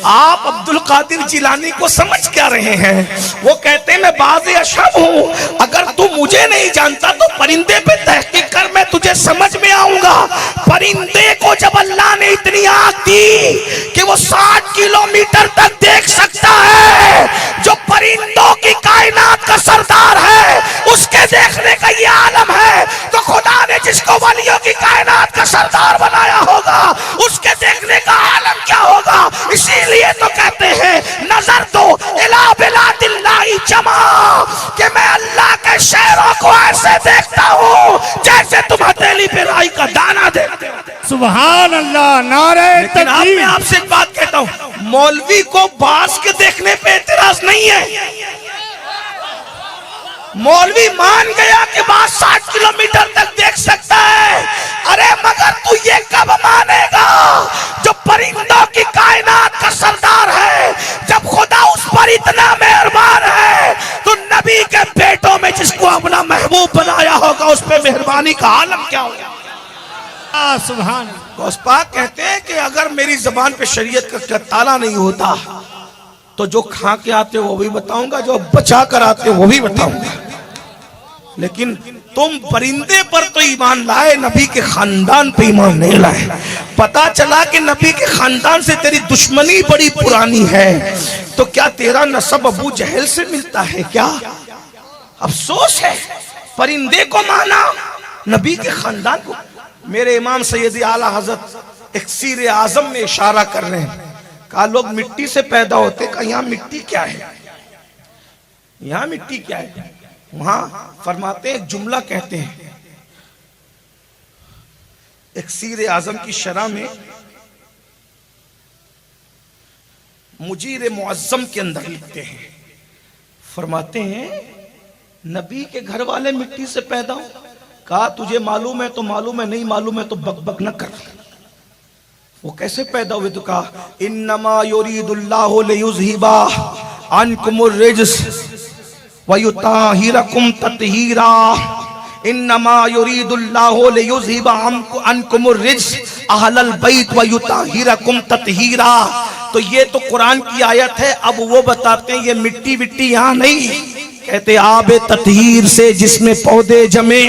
आप अब्दुल कादिर जिलानी को समझ क्या रहे हैं? वो कहते हैं मैं बाज़ अशब हूं, अगर तू मुझे नहीं जानता तो परिंदे पे तहकीक कर, मैं तुझे समझ में आऊंगा। परिंदे को जब अल्लाह ने इतनी आंख दी कि वो 60 किलोमीटर तक देख सकता है, जो परिंदों की कायनात का सरदार है, उसके देखने का ये आलम है, तो खुदा ने जिसको वलियों की कायनात का सरदार बनाया होगा, उसके देखने का आलम क्या होगा। इसीलिए तो कहते हैं नजर दो इला बिलादिल्लाहि जमा, कि मैं अल्लाह के शहरों को ऐसे देखता हूँ जैसे तुम हथेली पे राई का दाना देखते हो। सुभान अल्लाह, नारे लेकिन अब मैं आपसे एक बात कहता हूँ, मौलवी को बास के देखने पे एतराज नहीं है। मौलवी मान गया कि बास 60 किलोमीटर तक देख सकता है। अरे मगर तू ये कब मानेगा जो परिंदों की कायनात का सरदार है, जब खुदा उस पर इतना मेहरबान है, तो नबी के बेटों में जिसको अपना महबूब बनाया होगा उस पर मेहरबानी का आलम क्या होगा। सुभान। गौसपाक कहते हैं कि अगर मेरी जबान पे शरीयत का ताला नहीं होता तो जो खा के आते वो भी बताऊंगा, जो बचा कर आते वो भी बताऊंगा। लेकिन तुम परिंदे पर तो ईमान लाए, नबी के खानदान पे ईमान नहीं लाए। पता चला कि नबी के खानदान से तेरी दुश्मनी बड़ी पुरानी है, तो क्या तेरा नसब अबू जहल से मिलता है क्या? अफसोस है, परिंदे को माना, नबी के खानदान को। मेरे इमाम सैयदी आला हजरत इक्सीर आजम में इशारा कर रहे हैं, कहा लोग मिट्टी से पैदा होते, कहा यहाँ मिट्टी क्या है, यहाँ मिट्टी क्या है? वहां फरमाते एक जुमला कहते हैं, इक्सीर आजम की शरह में मुजीर मुअज्जम के अंदर लिखते हैं, फरमाते हैं नबी के घर वाले मिट्टी से पैदा हो। कहा तुझे मालूम है तो मालूम है, नहीं मालूम है तो बकबक न कर। वो कैसे पैदा हुए? तो कहा इन्नमा युरीदुल्लाहु लियुज़हिबा अन्कुमुर रिज्स व युताहिरकुम तत्हीरा। इन्नमा युरीदुल्लाहु लियुज़हिबा अन्कुमुर रिज्स अहलल बैत व युताहिरकुम तत्हीरा। तो ये तो कुरान की आयत है। अब वो बताते हैं ये मिट्टी विट्टी यहाँ नहीं, कहते आबे तत्हीर से जिसमें पौधे जमे,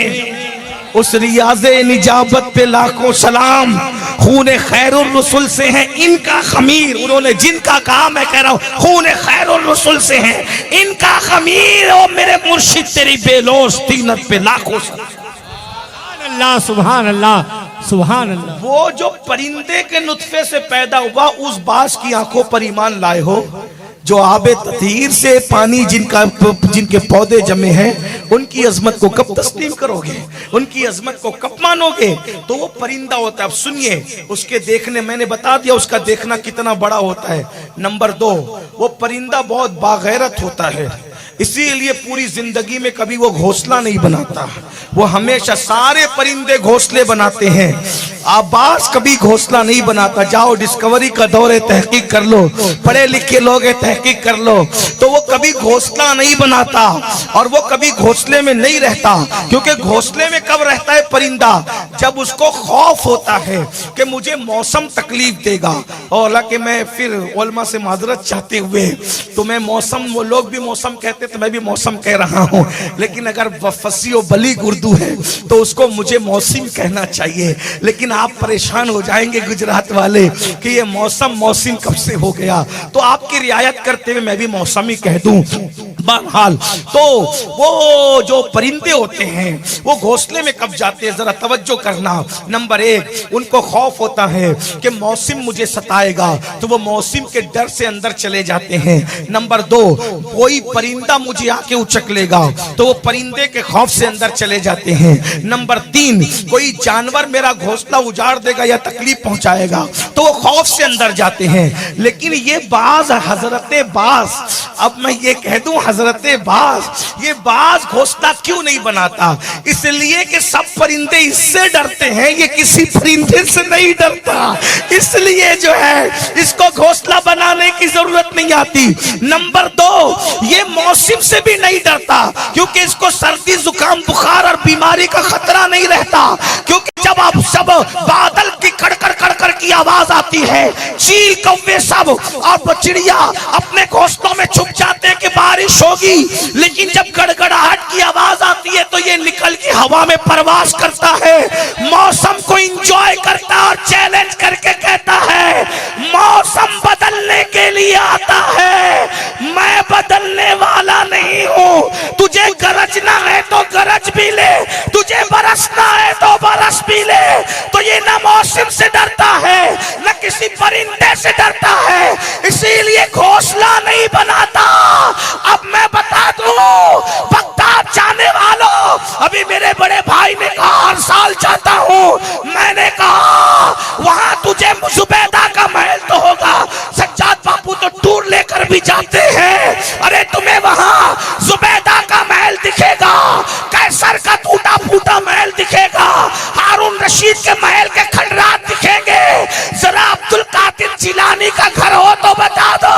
उस रियाज़े निजाबत पे लाखों सलाम। खून खैरुर रसूल से है इनका खमीर, उन्होंने जिनका कहा मैं कह रहा हूँ खून खैरुर रसूल से है इनका खमीर। ओ मेरे मुर्शिद तेरी बेलोस तीनत पे लाखों सलाम। अल्लाह सुभान अल्लाह। सुभान अल्लाह। वो जो परिंदे के नुत्फे से पैदा हुआ उस बाज की आंखों पर ईमान लाए हो, जो आबे ततीर से पानी जिनके पौधे जमे हैं, उनकी अजमत को कब तस्लीम करोगे, उनकी अजमत को कब मानोगे? तो वो परिंदा होता है। अब सुनिए, उसके देखने, मैंने बता दिया उसका देखना कितना बड़ा होता है। नंबर 2, वो परिंदा बहुत बागैरत होता है, इसीलिए पूरी जिंदगी में कभी वो घोंसला नहीं बनाता। वो हमेशा, सारे परिंदे घोंसले बनाते हैं, आबाज कभी घोंसला नहीं बनाता। जाओ डिस्कवरी का दौरे तहकीक कर लो, पढ़े लिखे लोग हैं, तहकीक कर लो, तो वो कभी घोंसला नहीं बनाता और वो कभी घोंसले में नहीं रहता। क्योंकि घोंसले में कब रहता है परिंदा? जब उसको खौफ होता है कि मुझे मौसम तकलीफ देगा। और हालांकि मैं फिर उलमा से माजरत चाहते हुए, तो मैं मौसम, वो लोग भी मौसम कहते तो मैं भी मौसम कह रहा हूं, लेकिन अगर फसी और बलीग उर्दू है तो उसको मुझे मौसम कहना चाहिए। लेकिन आप परेशान हो जाएंगे गुजरात वाले कि ये मौसम कब से हो गया, तो आपकी रियायत करते हुए मैं भी मौसम ही कह दूं। बहरहाल, तो वो जो परिंदे होते हैं वो घोंसले में कब जाते हैं, जरा तवज्जो करना। नंबर 1, उनको खौफ होता है कि मौसम मुझे सताएगा, तो वो मौसम के डर से अंदर चले जाते हैं। नंबर 2, कोई परिंदा मुझे आके उचक लेगा, तो वो परिंदे के खौफ से अंदर चले जाते हैं। नंबर 3, कोई जानवर मेरा घोंसला उजाड़ देगा या तकलीफ पहुंचाएगा, तो वो खौफ से अंदर जाते हैं। लेकिन ये बाज, हजरते बाज, अब मैं ये कह दूं हजरते बाज, ये बाज घोंसला क्यों नहीं बनाता? इसलिए कि सब परिंदे इससे डरते हैं, ये किसी परिंदे से नहीं डरता, इसलिए जो है इसको घोंसला बनाने की जरूरत नहीं आती। नंबर 2, ये मौसम से भी नहीं डरता, क्योंकि इसको सर्दी, जुकाम, बुखार और बीमारी का खतरा नहीं रहता। क्योंकि जब आप सब बादल की कड़कड़ कड़कड़ की आवाज आती है, चील कौवे सब और चिड़िया अपने घोंसलों में छुप जाते हैं कि बारिश होगी, लेकिन जब गड़गड़ाहट की आवाज आती है तो ये निकल के हवा में परवास करता है, मौसम को एंजॉय करता है और चैलेंज करके कहता है मौसम बदलने के लिए आता है, मैं बदलने वाला नहीं हूं। तुझे गरजना है तो गरज भी ले, तुझे बरसना है तो बरस भी ले। तो ये ना मौसम से डरता है, न किसी परिंदे से डरता है, इसीलिए घोंसला नहीं बनाता। अब मैं बता दूं बगदाद जाने वालों, अभी मेरे बड़े भाई ने कहा हर साल जाता हूं, मैंने कहा वहां तुझे जुबैदा का महल तो होगा, सज्जाद बापू तो टूर लेकर भी जाते हैं, अरे तुम्हें वहां जुबैदा का महल दिखेगा, कैसर का टूटा फूटा महल दिखेगा, हारून रशीद के महल के खंडरात दिखेंगे, जरा अब्दुल कादिर जिलानी का घर हो तो बता दो,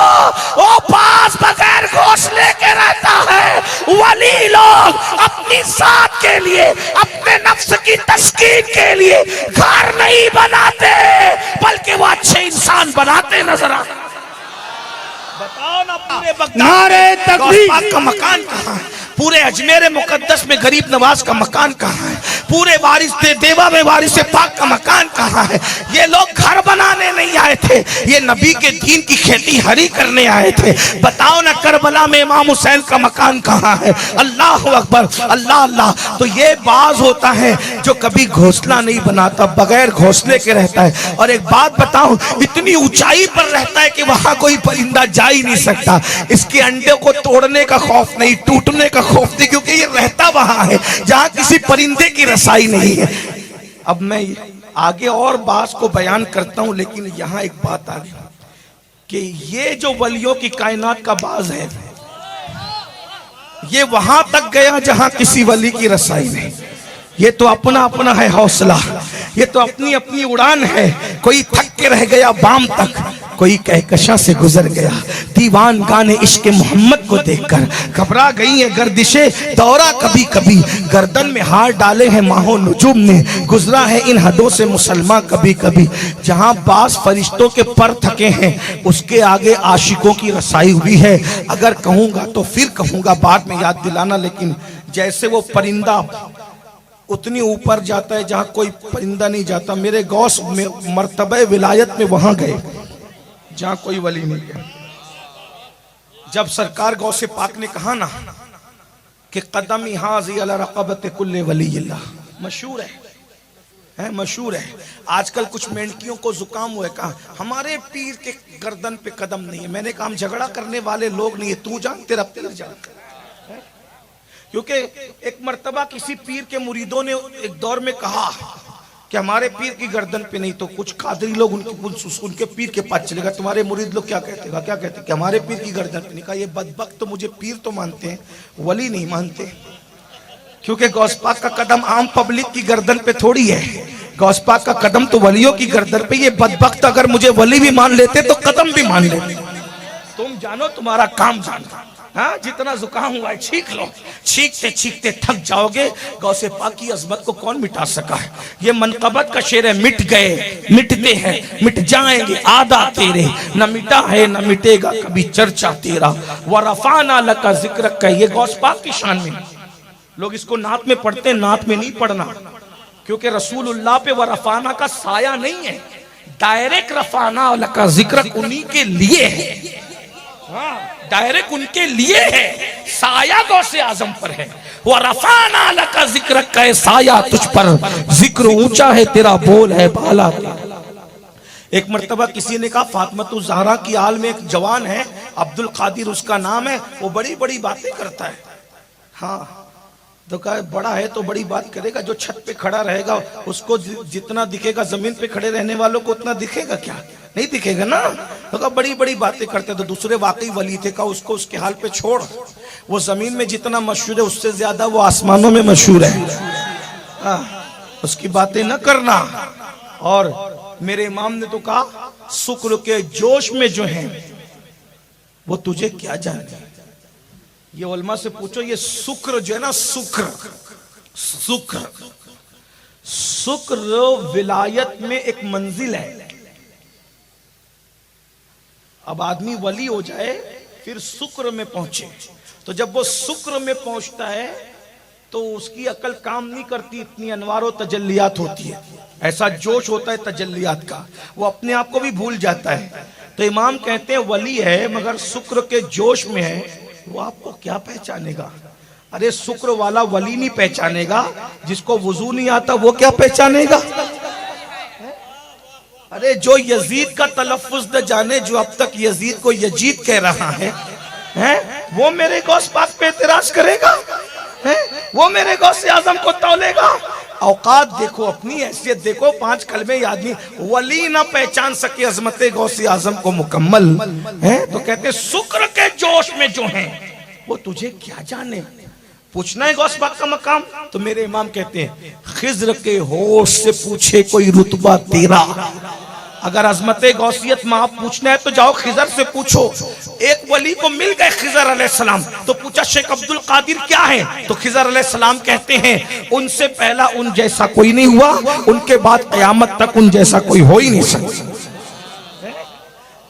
वो पास बगैर घोंसले के रहता है। वली लोग अपनी जात के लिए, अपने नफ्स की तस्कीन के लिए घर नहीं बनाते, बल्कि वो अच्छे इंसान बनाते नजर आते। बताओ ना, पूरे नारे तकबीर का मकान कहाँ है? पूरे अजमेर मुकद्दस में गरीब नवाज का मकान कहाँ है? पूरे वारिस देवा में वारिस पाक का मकान कहाँ है? ये लोग घर बनाने नहीं आए थे, ये नबी के दीन की खेती हरी करने आए थे। बताओ ना, करबला में इमाम हुसैन का मकान कहाँ है? अल्लाह अकबर, अल्लाह अल्लाह। तो ये बाज होता है जो कभी घोंसला नहीं बनाता, बगैर घोंसले के रहता है। और एक बात बताऊं, इतनी ऊंचाई पर रहता है कि वहां कोई परिंदा जा ही नहीं सकता। इसके अंडे को तोड़ने का खौफ नहीं, टूटने का खौफ नहीं, क्योंकि ये रहता वहां है जहां किसी परिंदे की रसाई नहीं है। अब मैं आगे और बात को बयान करता हूं, लेकिन यहां एक बात आ गई कि ये जो वलियों की कायनात का बाज है, ये वहां तक गया जहां किसी वली की रसाई नहीं। ये तो अपना अपना है हौसला, ये तो अपनी अपनी उड़ान है। कोई थक के रह गया बाम तक, कोई कहकशा से गुजर गया। दीवान गाने इश्क मोहम्मद को देखकर घबरा गई है गर्दिशे दौरा, कभी कभी गर्दन में हार डाले हैं माहो नुजूम ने, गुजरा है इन हदों से मुसलमान कभी कभी। जहां बास फरिश्तों के पर थके हैं, उसके आगे आशिकों की रसाई हुई है। अगर कहूंगा तो फिर कहूंगा, बाद में याद दिलाना। लेकिन जैसे वो परिंदा उतनी ऊपर जाता है जहां कोई परिंदा नहीं जाता, मेरे गौस में मर्तबे विलायत में वहां गए जहां कोई वली नहीं गया। जब सरकार गौसे पाक ने कहा ना कि कदम हाज़ी अला रक़बत कुल्ले वलील्लाह, मशहूर है, है, मशहूर है। आजकल कुछ मेंढकियों को जुकाम हुआ है, कहा हमारे पीर के गर्दन पे कदम नहीं है। मैंने कहा हम झगड़ा करने वाले लोग नहीं है, तू जान तेरा पीर जान। क्योंकि एक मर्तबा किसी पीर के मुरीदों ने एक दौर में कहा कि हमारे पीर की गर्दन पे नहीं, तो कुछ कादरी लोग उनके पीर के पास चलेगा, तुम्हारे मुरीद लोग क्या कहते हैं? क्या कहते हैं कि हमारे पीर की गर्दन पे नहीं। कहा ये बदबख्त तो मुझे पीर तो मानते हैं, वली नहीं मानते। क्योंकि गौस पाक का कदम आम पब्लिक की गर्दन पे थोड़ी है, गौस पाक का कदम तो वलियों की गर्दन पे। ये बदबख्त अगर मुझे वली भी मान लेते तो कदम भी मान लेते। तुम जानो तुम्हारा काम जानो। हाँ, जितना जुकाम हुआ है छींक लो, छींकते छींकते थक जाओगे। गौसे पाक की अजमत को कौन मिटा सका है? ये मनकबत का शेर है, मिट गए मिटते हैं मिट जाएंगे आदा तेरे, न मिटा है न मिटेगा कभी चर्चा तेरा। व रफाना लका जिक्र का, ये गौस पाक की शान में। लोग इसको नात में पढ़ते हैं, नात में नहीं पढ़ना, क्योंकि रसूलुल्लाह पे व रफाना का साया नहीं है। डायरेक्ट रफाना लका जिक्र उन्हीं के लिए है। हाँ, डायरेक्ट उनके लिए है, साया गौसे आजम पर है। वो रफाना लका जिक्र का, साया तुझ पर, जिक्र ऊंचा है तेरा, बोल है बाला। एक मर्तबा किसी ने कहा फातिमा ज़हरा की आल में एक जवान है, अब्दुल कादिर उसका नाम है, वो बड़ी बड़ी बातें करता है। हाँ, तो कहा बड़ा है तो बड़ी बात करेगा, जो छत पे खड़ा रहेगा उसको जितना दिखेगा जमीन पे खड़े रहने वालों को उतना दिखेगा क्या? नहीं दिखेगा ना। तो कहा बड़ी बड़ी बातें करते। तो दूसरे वाकई वली थे, कहा उसको उसके हाल पे छोड़, वो जमीन में जितना मशहूर है उससे ज्यादा वो आसमानों में मशहूर है। उसकी बातें न करना। और मेरे इमाम ने तो कहा शुक्र के जोश में जो है वो तुझे क्या जाने। ये उलमा से पूछो, ये शुक्र जो है ना, शुक्र विलायत में एक मंजिल है। अब आदमी वली हो जाए फिर शुक्र में पहुंचे, तो जब वो शुक्र में पहुंचता है तो उसकी अकल काम नहीं करती, इतनी अनवार व तजल्लियात होती है, ऐसा जोश होता है तजल्लियात का, वो अपने आप को भी भूल जाता है। तो इमाम कहते हैं वली है मगर शुक्र के जोश में है, वो आपको क्या पहचानेगा? अरे शुक्र वाला वली नहीं पहचानेगा, जिसको वुजू नहीं आता वो क्या पहचानेगा? अरे जो यजीद का तलफ्फुज न जाने, जो अब तक यजीद को यजीद कह रहा है, वो मेरे गौस पाक पे एतराज करेगा? वो मेरे गौसे आजम को तौलेगा? औकात देखो, अपनी हैसियत देखो। 5 कलमे आदमी वली ना पहचान सके अजमत गौसे आजम को मुकम्मल है, तो कहते शुक्र के जोश में जो है वो तुझे क्या जाने। पूछना है गौस पाक का मकाम, तो मेरे इमाम कहते हैं खिज्र के होश से पूछे कोई रुतबा तेरा। अगर अजमत गौसियत में आप पूछना है तो जाओ खिजर से पूछो। एक वली को मिल गए खिजर अलैहिस्सलाम, तो पूछा शेख अब्दुल कादिर क्या है, तो खिजर अलैहिस्सलाम कहते हैं उनसे पहला उन जैसा कोई नहीं हुआ, उनके बाद कयामत तक उन जैसा कोई हो ही नहीं सकता।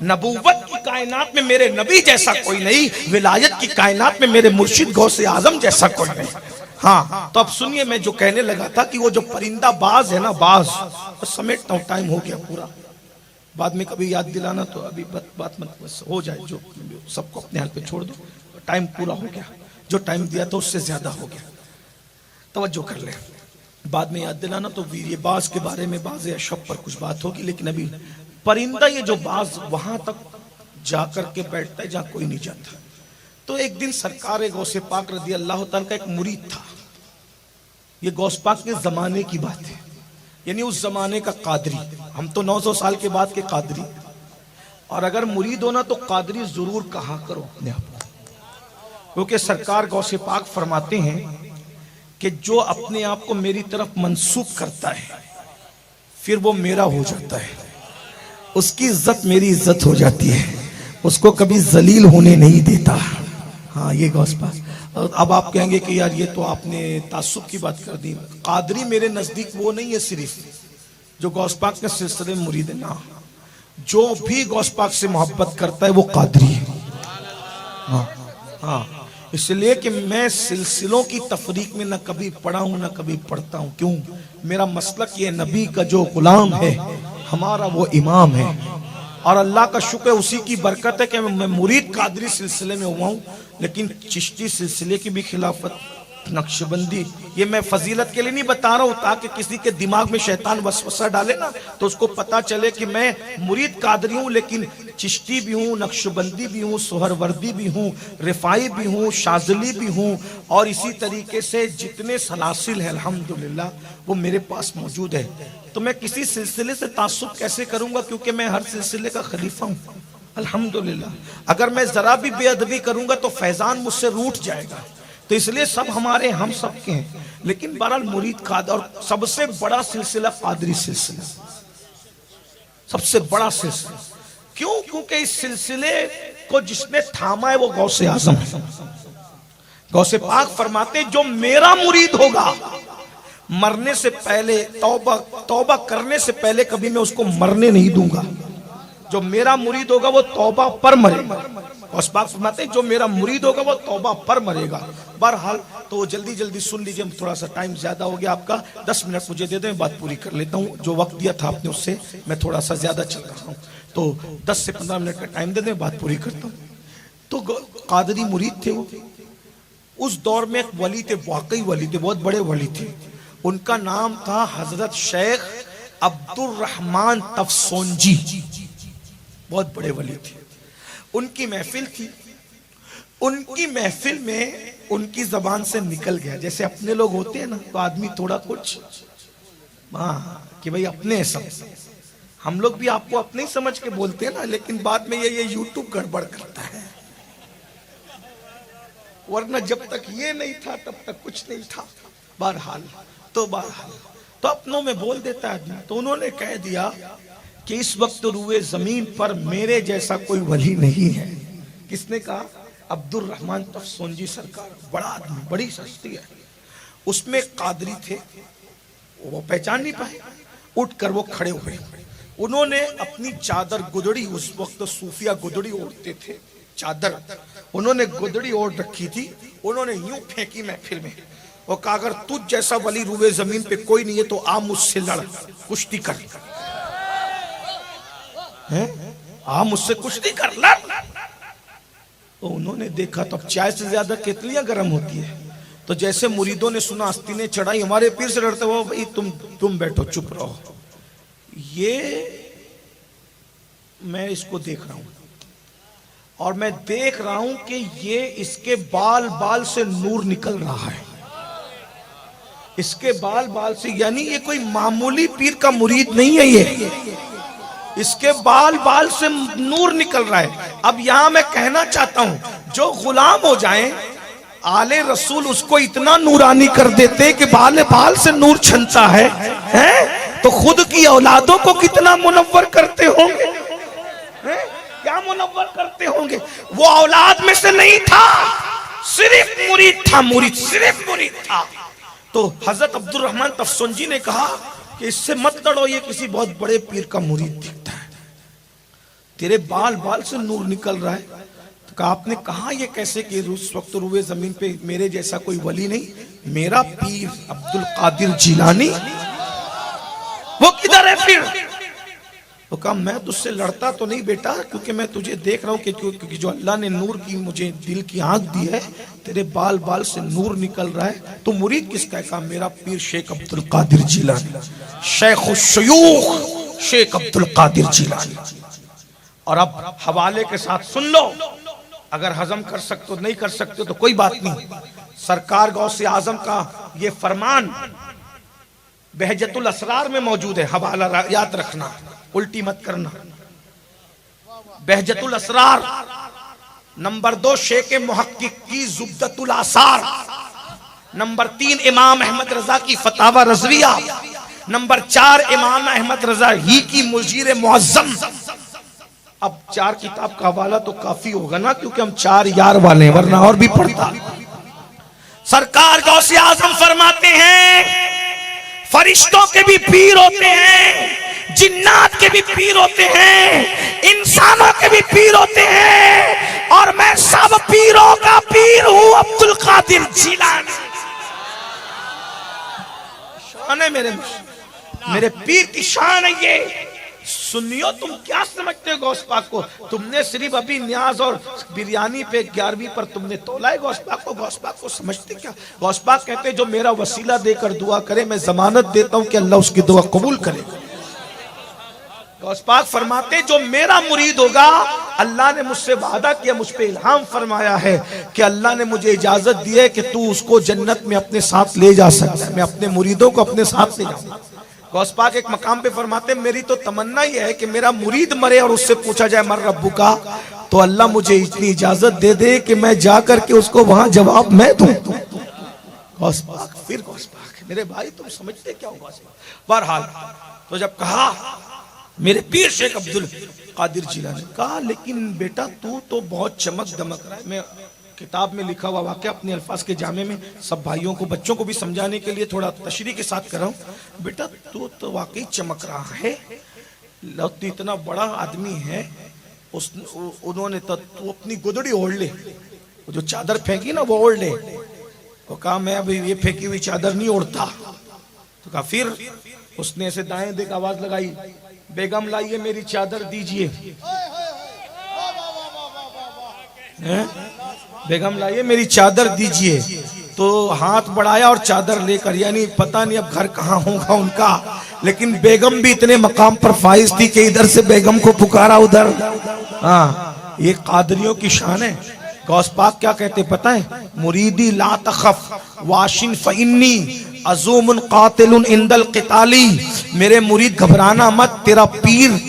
नबूवत की कायनात में मेरे नबी जैसा कोई नहीं, विलायत की कायनात में मेरे मुर्शिद गौसे आजम जैसा कोई नहीं। हाँ, तो अब सुनिए, मैं जो कहने लगा था कि वो जो परिंदा बाज है ना, बाज, समेटता हूँ, टाइम हो गया पूरा, बाद में कभी याद दिलाना, तो अभी बात मत, बस हो जाए, जो सबको अपने हाल पे छोड़ दो, टाइम पूरा हो गया, जो टाइम दिया था उससे ज्यादा हो गया, तवज्जो कर ले, बाद में याद दिलाना। तो ये बाज के बारे में बाज अशब पर कुछ बात होगी, लेकिन अभी परिंदा ये जो बाज वहां तक जाकर के बैठता है जहां कोई नहीं जाता। तो एक दिन सरकार गौसे पाक रज़ी अल्लाह तआला का एक मुरीद था, ये गौस पाक के जमाने की बात है, यानी उस जमाने का कादरी। हम तो 900 साल के बाद के कादरी, और अगर मुरीद होना तो कादरी जरूर कहा करो अपने आप को, क्योंकि सरकार गौसे पाक फरमाते हैं कि जो अपने आप को मेरी तरफ मंसूब करता है फिर वो मेरा हो जाता है, उसकी इज्जत मेरी इज्जत हो जाती है, उसको कभी जलील होने नहीं देता। हाँ, ये गौस पाक। अब आप कहेंगे कि यार ये तो आपने तासुब की बात कर दी। कादरी मेरे नजदीक वो नहीं है सिर्फ जो गौस पाक के सिलसिले में मुरीद है, ना, जो भी गौस पाक से मोहब्बत करता है वो कादरी है। हाँ, इसलिए कि मैं सिलसिलों की तफरीक में न कभी पढ़ा हूं न कभी पढ़ता हूं। क्यों? मेरा मसलक ये नबी का जो गुलाम है, हमारा वो इमाम है, और अल्लाह का शुक्र उसी की बरकत है कि मैं मुरीद कादरी सिलसिले में हुआ हूं, लेकिन चिश्ती सिलसिले की भी खिलाफत नक्शबंदी। ये मैं फजीलत के लिए नहीं बता रहा हूं, ताकि किसी के दिमाग में शैतान वसवसा डाले ना, तो उसको पता चले कि मैं मुरीद कादरी हूं, लेकिन चिश्ती भी हूं, नक्शबंदी भी हूं, सोहरवर्दी भी हूं, रिफाई भी हूं, शाजली भी हूं, और इसी तरीके से जितने सलासिल हैं अल्हम्दुलिल्लाह वो मेरे पास मौजूद है। तो मैं किसी सिलसिले से तासुब कैसे करूंगा, क्योंकि मैं हर सिलसिले का खलीफा हूं अल्हम्दुलिल्लाह। अगर मैं जरा भी बेअदबी करूंगा तो फैजान मुझसे रूठ जाएगा, तो इसलिए सब हमारे हम सब के हैं। लेकिन बहरहाल मुरीद कादर, और सबसे बड़ा सिलसिला कादरी सिलसिला, सबसे बड़ा सिलसिला। क्यों? क्योंकि इस सिलसिले को जिसने थामा है वो गौसे आजम है। गौसे पाक फरमाते हैं जो मेरा मुरीद होगा मरने से पहले, तौबा करने से पहले कभी मैं उसको मरने नहीं दूंगा। जो मेरा मुरीद होगा वो तौबा पर मरेगा। उस बात फरमाते हैं जो मेरा मुरीद होगा वो तौबा पर मरेगा। बहरहाल तो जल्दी जल्दी सुन लीजिए, थोड़ा सा टाइम ज्यादा हो गया आपका, 10 मिनट मुझे दे दें, बात पूरी कर लेता हूँ। जो वक्त दिया था आपने उससे मैं थोड़ा सा ज्यादा चल रहा हूँ, तो 10 से 15 मिनट का टाइम दे दें, बात पूरी करता हूँ। तो कादरी मुरीद थे वो। उस दौर में एक वली थे, वाकई वली थे, बहुत बड़े वली थे। उनका नाम था हजरत शेख अब्दुल रहमान तफसोंजी, बहुत बड़े वली थे। उनकी महफिल थी। उनकी महफिल में उनकी जबान से निकल गया, जैसे अपने लोग होते हैं ना, तो आदमी थोड़ा कुछ कि भाई अपने सब, हम लोग भी आपको अपने ही समझ के बोलते हैं ना, लेकिन बाद में ये यूट्यूब गड़बड़ करता है। वरना जब तक ये नहीं था तब तक कुछ नहीं था। बहरहाल तो अपनों में बोल देता आदमी। तो उन्होंने कह दिया कि इस वक्त रुए जमीन पर मेरे जैसा कोई वली नहीं है। किसने कहा? अब्दुल रहमान तफसोंजी सरकार, बड़ा आदमी, बड़ी हस्ती है। उसमें कादरी थे, वो पहचान नहीं पाए, उठकर वो खड़े हुए। उन्होंने अपनी चादर गुदड़ी, उस वक्त सूफिया गुदड़ी ओढ़ते थे, चादर उन्होंने गुदड़ी ओढ़ रखी थी। उन्होंने यूं फेंकी महफिल में, वो कहा अगर तुझ जैसा वली रुए जमीन पे कोई नहीं है तो आ मुझसे लड़, कुश्ती कर, आ मुझसे कुश्ती कर, लड़। तो उन्होंने देखा तो अब चाय से ज्यादा केतलियां गर्म होती है। तो जैसे मुरीदों ने सुना, आस्तीनें चढ़ाई, हमारे पीर से लड़ते हो भाई, तुम बैठो, चुप रहो। ये मैं इसको देख रहा हूं, और मैं देख रहा हूं कि ये इसके बाल बाल से नूर निकल रहा है, इसके बाल बाल से, यानी ये कोई मामूली पीर का मुरीद नहीं है, ये इसके बाल बाल से नूर निकल रहा है। अब यहां मैं कहना चाहता हूं, जो गुलाम हो जाएं आले रसूल उसको इतना नूरानी कर देते कि बाल बाल से नूर छनता है, तो खुद की औलादों को कितना मुनव्वर करते होंगे, क्या मुनव्वर करते होंगे। वो औलाद में से नहीं था, सिर्फ मुरीद था, मुरीद, सिर्फ मुरीद था। तो हजरत अब्दुल रहमान तफसोंजी ने कहा कि इससे मत लड़ो, ये किसी बहुत बड़े पीर का मुरीद दिखता है, तेरे बाल बाल से नूर निकल रहा है। तो कहा आपने कहा ये कैसे कि उस वक्त रुए जमीन पे मेरे जैसा कोई वली नहीं, मेरा पीर अब्दुल कादिर जिलानी वो किधर है फिर? तो कहा मैं तुझसे लड़ता तो नहीं बेटा, क्योंकि मैं तुझे देख रहा हूं क्योंकि जो अल्लाह ने नूर की, मुझे दिल की आंख दी है, तेरे बाल बाल से नूर निकल रहा है। तो मुरीद किसका है? कहा मेरा पीर शेख अब्दुल कादिर जिलानी, शेखुश्शयूख शेख अब्दुल कादिर जिलानी। और अब हवाले के साथ सुन लो, अगर हजम कर सकते हो, नहीं कर सकते तो कोई बात नहीं। सरकार गौसे आजम का ये फरमान बहजतुल असरार में मौजूद है, हवाला याद रखना, उल्टी मत करना। बहजतुल असरार नंबर 2 शेख मुहक्किक की जुब्दतुल आसार, नंबर 3 इमाम अहमद रजा की फतावा रजविया, नंबर 4 इमाम अहमद रजा ही की मुजीर मुअज्जम। अब 4 किताब का हवाला तो काफी होगा ना, क्योंकि हम 4 यार वाले हैं, वरना और भी पढ़ता। सरकार गौसे आजम फरमाते हैं फरिश्तों के भी पीर होते हैं, जिन्नात के भी पीर होते हैं, इंसानों के भी पीर होते हैं, और मैं सब पीरों का पीर हूं अब्दुल कादिर जिलानी। शान है मेरे पीर की शान है ये। सुन्नियों तुम क्या समझते हो गौस पाक को? तुमने सिर्फ अभी न्याज और बिरयानी पे 11वीं पर तुमने तोला है गौस पाक को। गौस पाक को समझते क्या? गौस पाक कहते हैं जो मेरा वसीला देकर दुआ करे मैं जमानत देता हूं कि अल्लाह उसकी दुआ कबूल करेगा। गौस पाक फरमाते जो मेरा मुरीद होगा, अल्लाह ने मुझसे वादा किया, मुझ पे इल्हाम फरमाया है कि अल्लाह ने मुझे इजाजत दी है कि तू उसको जन्नत में अपने साथ ले जा सकता है। मैं अपने मुरीदों को अपने साथ ले जाऊंगा। गौस पाक एक मकाम पे फरमाते मेरी तो तमन्ना ही है कि मेरा मुरीद मरे और उससे पूछा जाए मर रब्बू का, तो अल्लाह मुझे इतनी इजाजत दे दे कि मैं जा करके उसको वहां जवाब मैं दूं। गौस पाक, फिर गौस पाक, मेरे भाई तुम समझते क्या हो गौस पाक? बहरहाल तो जब कहा मेरे पीर शेख अब्दुल कादिर जिलानी, कहा लेकिन बेटा तू तो बहुत चमक दमक रहा है। मैं किताब में लिखा हुआ वाक्य अपने अल्फाज के जामे में सब भाइयों को बच्चों को भी समझाने के लिए थोड़ा तशरीह के साथ कर रहा हूं। बेटा तू तो वाकई चमक रहा है, तो इतना बड़ा आदमी है, उन्होंने तो तू अपनी गुदड़ी ओढ़ ले, वो जो चादर फेंकी ना वो ओढ़ ले। तो कहा मैं अभी ये फेंकी हुई चादर नहीं ओढ़ता। तो कहा फिर? उसने ऐसे दाएं देख आवाज लगाई, बेगम लाइए मेरी चादर दीजिए। बेगम लाइए मेरी चादर दीजिए। तो हाथ बढ़ाया और चादर लेकर, यानी पता नहीं अब घर कहाँ होगा उनका, लेकिन बेगम भी इतने मकाम पर फाइज थी कि इधर से बेगम को पुकारा उधर। हाँ, ये कादरियों की शान है। गौस पाक क्या कहते पता है? मुरीदी ला तखफ वाशिन फइन्नी अज़ूमुन कातिलुन इंदल क़िताली। मेरे मुरीद घबराना मत, तेरा पीर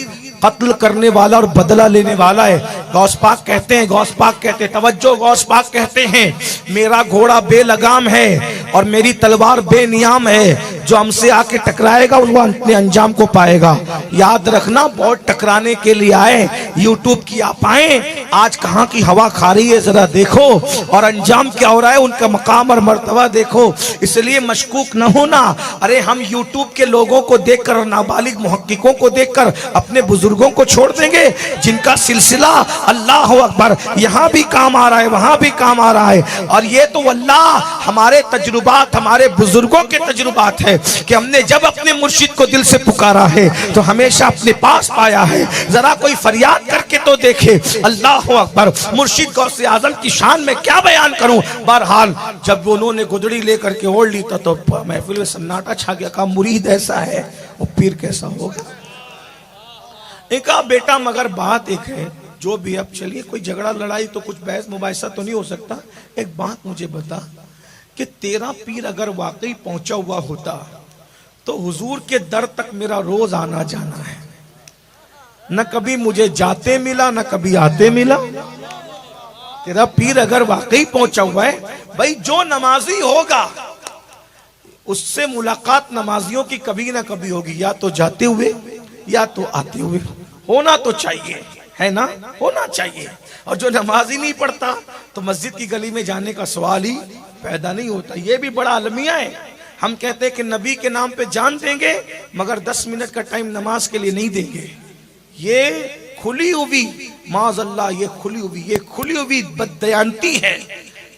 कत्ल करने वाला और बदला लेने वाला है। गौस पाक कहते हैं, गौस पाक कहते हैं, तवज्जो, गौस पाक कहते हैं मेरा घोड़ा बेलगाम है और मेरी तलवार बेनियाम है। जो हमसे आके टकराएगा वो अपने अंजाम को पाएगा। याद रखना, बहुत टकराने के लिए आए, यूट्यूब की आप आए, आज कहाँ की हवा खा रही है जरा देखो, और अंजाम क्या हो रहा है, उनका मकाम और मर्तबा देखो। इसलिए मशकूक न होना। अरे हम यूट्यूब के लोगों को देखकर और नाबालिग मुहक्किकों को देखकर अपने बुजुर्गों को छोड़ देंगे जिनका सिलसिला अल्लाह अकबर यहाँ भी काम आ रहा है, वहां भी काम आ रहा है। और ये तो अल्लाह हमारे तजुर्बात, हमारे बुजुर्गों के तजुर्बात है कि हमने जब अपने मुर्शिद को दिल से पुकारा है तो हमेशा अपने पास पाया है। जरा कोई फरियाद करके तो देखे। अल्लाह अकबर। मुर्शिद गौसे आजम की शान में क्या बयान करूं। बहरहाल जब उन्होंने गुदड़ी लेकर के ओढ़ ली तो महफिल में सन्नाटा छा गया। कहा मुरीद ऐसा है वो पीर कैसा होगा। एक बेटा मगर बात एक है, जो भी, अब चलिए कोई झगड़ा लड़ाई तो कुछ बहस मुबाहिसा तो नहीं हो सकता। एक बात मुझे बता कि तेरा पीर अगर वाकई पहुंचा हुआ होता तो हुजूर के दर तक मेरा रोज आना जाना है। न कभी मुझे जाते मिला न कभी आते मिला। तेरा पीर अगर वाकई पहुंचा हुआ है, भाई जो नमाजी होगा उससे मुलाकात नमाजियों की कभी ना कभी होगी, या तो जाते हुए या तो आते हुए। होना तो चाहिए, है ना, होना चाहिए। और जो नमाज ही नहीं पढ़ता तो मस्जिद की गली में जाने का सवाल ही पैदा नहीं होता। ये भी बड़ा अलमिया है। हम कहते हैं कि नबी के नाम पे जान देंगे मगर 10 मिनट का टाइम नमाज के लिए नहीं देंगे। ये खुली हुई माज़अल्लाह, ये खुली हुई बददयांती है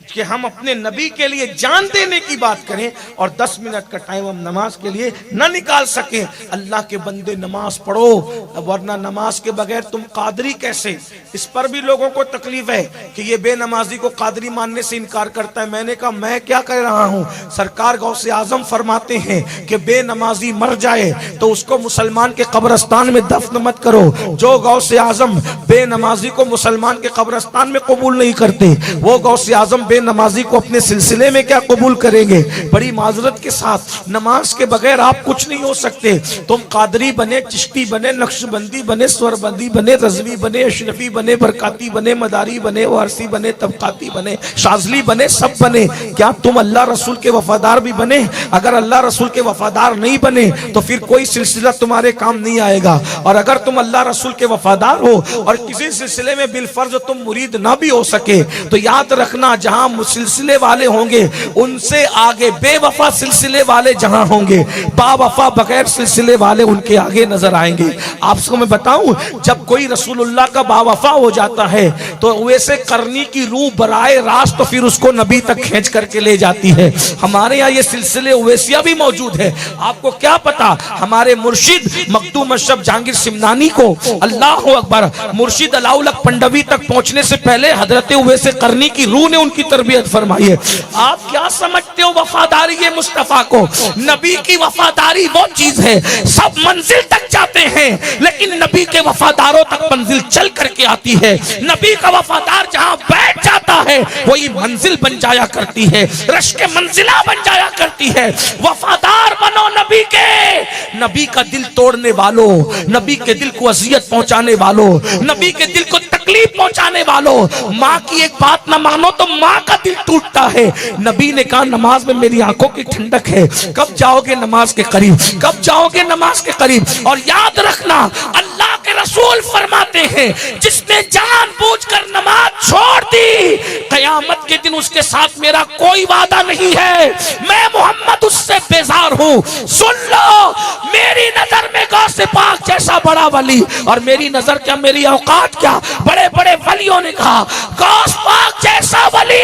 कि हम अपने नबी के लिए जान देने की बात करें और 10 मिनट का टाइम हम नमाज के लिए न निकाल सके। अल्लाह के बंदे नमाज पढ़ो, वरना नमाज के बगैर तुम कादरी कैसे। इस पर भी लोगों को तकलीफ है कि ये बेनमाजी को कादरी मानने से इनकार करता है। मैंने कहा मैं क्या कह रहा हूँ, सरकार गौसे आजम फरमाते हैं कि बेनमाजी मर जाए तो उसको मुसलमान के कब्रस्तान में दफन मत करो। जो गौसे आजम बेनमाजी को मुसलमान के कब्रस्तान में कबूल नहीं करते, वो गौसे आजम नमाजी को अपने सिलसिले में क्या कबूल करेंगे। बड़ी माजरत के साथ नमाज के बगैर आप कुछ नहीं हो सकते। तुम कादरी बने, चिश्ती बने, नक्शबंदी बने, स्वरबंदी बने, रजवी बने, अशरफी बने, बरकाती बने, मदारी बने, वारसी बने, तबकाती बने, शाजली बने, सब बने। क्या तुम अल्लाह रसूल के वफादार भी बने? अगर अल्लाह रसूल के वफादार नहीं बने तो फिर कोई सिलसिला तुम्हारे काम नहीं आएगा। और अगर तुम अल्लाह रसूल के वफादार हो और किसी सिलसिले में बिलफर्ज तुम मुरीद ना भी हो सके तो याद रखना, जहां जहां सिलसिले वाले होंगे उनसे आगे बेवफा सिलसिले वाले जहां होंगे, बावफा बगैर सिलसिले वाले उनके आगे नजर आएंगे। आपको मैं बताऊं, जब कोई रसूलुल्लाह का बावफा हो जाता है तो वैसे करनी की रूह बराए रास्त तो फिर उसको नबी तक खींच करके ले जाती है। हमारे यहाँ ये सिलसिले उवैसिया भी मौजूद है। आपको क्या पता, हमारे मुर्शिद मखदूम अशरफ जहांगीर सिमनानी को अल्लाह अकबर मुर्शिद अलाउलक पंडवी तक पहुंचने से पहले हजरत उवैस करनी की रूह ने उनकी तरबियत फरमाई है। आप क्या समझते हो वफादारी ये मुस्तफा को? नबी की वफादारी वो चीज है, सब मंजिल तक जाते हैं लेकिन नबी के वफादारों तक मंजिल चल करके आती है। नबी का वफादार जहां बैठ जाता है वही मंजिल बन जाया करती है, रश्क मंजिला बन जाया करती है। वफादार बनो नबी के। नबी का दिल तोड़ने वालों, नबी के दिल को अजियत पहुंचाने वालों, नबी के दिल को तकलीफ पहुंचाने वालों, माँ की एक बात ना मानो तो माँ का दिल टूटता है। नबी ने कहा नमाज में मेरी आंखों की ठंडक है। कब जाओगे नमाज के करीब, कब जाओगे नमाज के करीब? और याद रखना, अल्लाह के रसूल फरमाते हैं जिसने जानबूझकर नमाज छोड़ दी, कयामत के दिन उसके साथ मेरा कोई वादा नहीं है, मैं मोहम्मद उससे बेजार हूं। सुन लो, मेरी नजर में गौसे पाक जैसा बड़ा वली, और मेरी नजर क्या, मेरी औकात क्या, बड़े बड़े वलियों ने कहा गौस पाक जैसा वली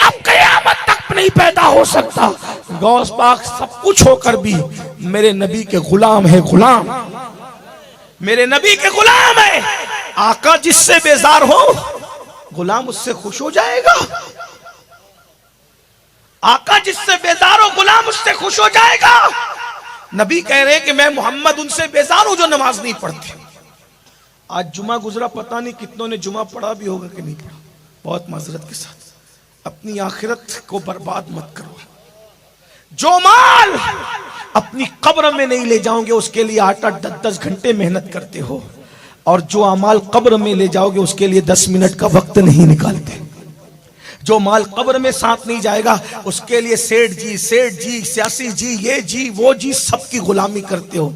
अब कयामत तक नहीं पैदा हो सकता। गौस पाक सब कुछ होकर भी मेरे नबी के गुलाम है, गुलाम मेरे नबी के गुलाम है। आका जिससे बेजार हो गुलाम उससे खुश हो जाएगा। आका जिससे बेजार हो गुलाम उससे खुश हो जाएगा। नबी कह रहे हैं कि मैं मोहम्मद उनसे बेजार हूं जो नमाज नहीं पढ़ते। आज जुमा गुजरा, पता नहीं कितनों ने जुमा पढ़ा भी होगा कि नहीं पढ़ा। बहुत माजरत के साथ अपनी आखिरत को बर्बाद मत करो। जो माल अपनी कब्र में नहीं ले जाओगे उसके लिए 8-8 10-10 घंटे मेहनत करते हो, और जो अमाल कब्र में ले जाओगे उसके लिए 10 मिनट का वक्त नहीं निकालते। जो माल कब्र में साथ नहीं जाएगा उसके लिए सेठ जी, सियासी जी, ये जी वो जी, सबकी गुलामी करते हो।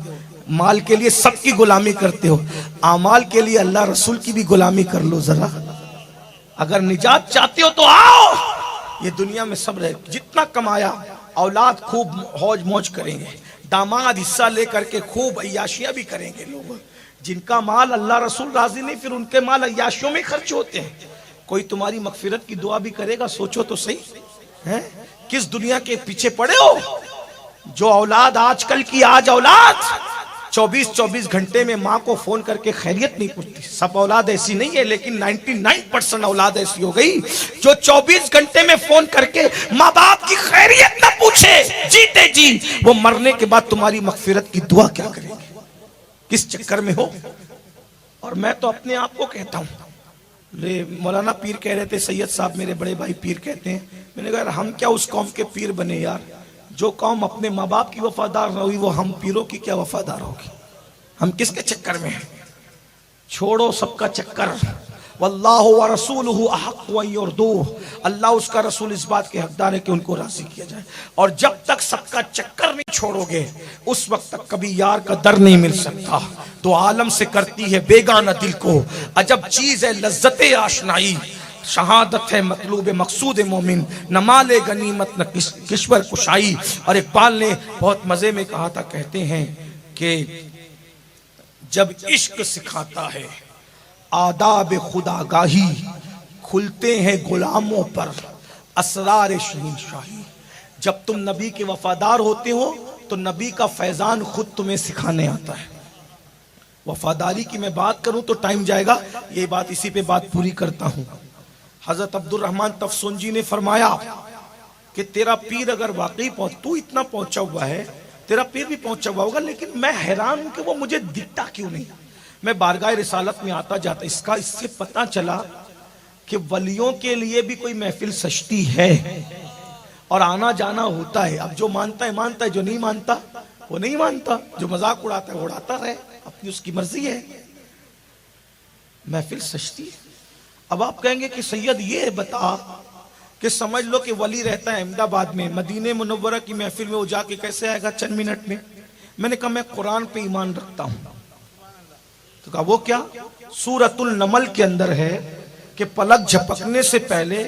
माल के लिए सबकी गुलामी करते हो, आमाल के लिए अल्लाह रसूल की भी गुलामी कर लो जरा। अगर निजात चाहते हो तो आओ, ये दुनिया में सब रहे। जितना कमाया, औलाद खूब हौज मौज करेंगे, दामाद हिस्सा लेकर के खूब अय्याशियां भी करेंगे। लोग जिनका माल अल्लाह रसूल राजी नहीं, फिर उनके माल अय्याशियों में खर्च होते हैं। कोई तुम्हारी मगफिरत की दुआ भी करेगा? सोचो तो सही है, किस दुनिया के पीछे पड़े हो? जो औलाद आजकल की आज औलाद 24-24 घंटे में माँ को फोन करके खैरियत नहीं पूछती। सब औलाद ऐसी नहीं है, लेकिन 99% औलाद ऐसी हो गई जो 24 घंटे में फोन करके माँ बाप की खैरियत न पूछे जीते जी। वो मरने के बाद तुम्हारी मगफिरत की दुआ क्या करेंगे? किस चक्कर में हो? और मैं तो अपने आप को कहता हूँ, मौलाना पीर कह रहे थे, सैयद साहब मेरे बड़े भाई पीर कहते हैं। मैंने कहा हम क्या उस कौम के पीर बने यार? जो कौम अपने माँ बाप की वफादार न हुई वो हम पीरों की क्या वफादार होगी? हम किसके चक्कर में हैं? छोड़ो सबका चक्कर। वल्लाहु व रसूलुहु अहक़्क़ु अन युरदूह, अल्लाह उसका रसूल इस बात के हकदार है कि उनको राजी किया जाए। और जब तक सबका चक्कर नहीं छोड़ोगे उस वक्त तक कभी यार का दर नहीं मिल सकता। तो आलम से करती है बेगाना दिल को, अजब चीज है लज्जत आशनाई, शहादत है मतलूब मकसूद मोमिन, न माले गनीमत न किश्वर कुशाई। और इकबाल ने बहुत मजे में कहा था, कहते हैं कि जब इश्क सिखाता है आदाब खुदागाही, खुलते हैं गुलामों पर असरार शहीनशाही। जब तुम नबी के वफादार होते हो तो नबी का फैजान खुद तुम्हें सिखाने आता है। वफादारी की मैं बात करूं तो टाइम जाएगा, ये बात इसी पे बात पूरी करता हूं। हजरत अब्दुल रहमान तफसूंजी ने फरमाया कि तेरा पीर अगर वाकई तू इतना पहुंचा हुआ है, तेरा पीर भी पहुंचा हुआ होगा, लेकिन मैं हैरान हूं कि वो मुझे दिखता क्यों नहीं। मैं बारगाह रिसालत में आता जाता इससे पता चला कि वलियों के लिए भी कोई महफिल सस्ती है और आना जाना होता है। अब जो मानता है मानता है, जो नहीं मानता वो नहीं मानता, जो मजाक उड़ाता है उड़ाता रहे, अपनी उसकी मर्जी है। महफिल सस्ती है। अब आप कहेंगे कि सैयद ये बता कि समझ लो कि वली रहता है अहमदाबाद में, मदीने मुनव्वरा की महफिल में वो जाके कैसे आएगा चंद मिनट में? मैंने कहा मैं कुरान पे ईमान रखता हूं। तो कहा वो क्या? सूरतुल नमल के अंदर है कि पलक झपकने से पहले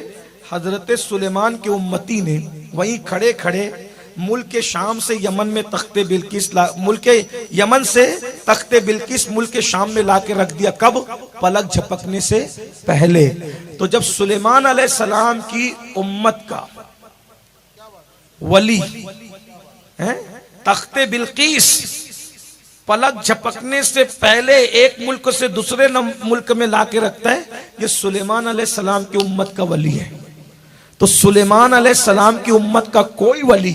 हजरत सुलेमान के उम्मती ने वहीं खड़े खड़े मुल्क शाम से यमन में तख्ते बिल्किस मुल्क यमन से तख्ते बिल्किस मुल्क शाम में लाके रख दिया। कब? पलक झपकने से पहले। तो जब सुलेमान अलैहिस्सलाम की उम्मत का वली है तख्ते बिल्किस पलक झपकने से पहले एक मुल्क से दूसरे मुल्क में लाके रखता है, ये सुलेमान अलैहिस्सलाम की उम्मत का वली है। तो सुलेमान अलैहिस्सलाम की उम्मत का कोई वली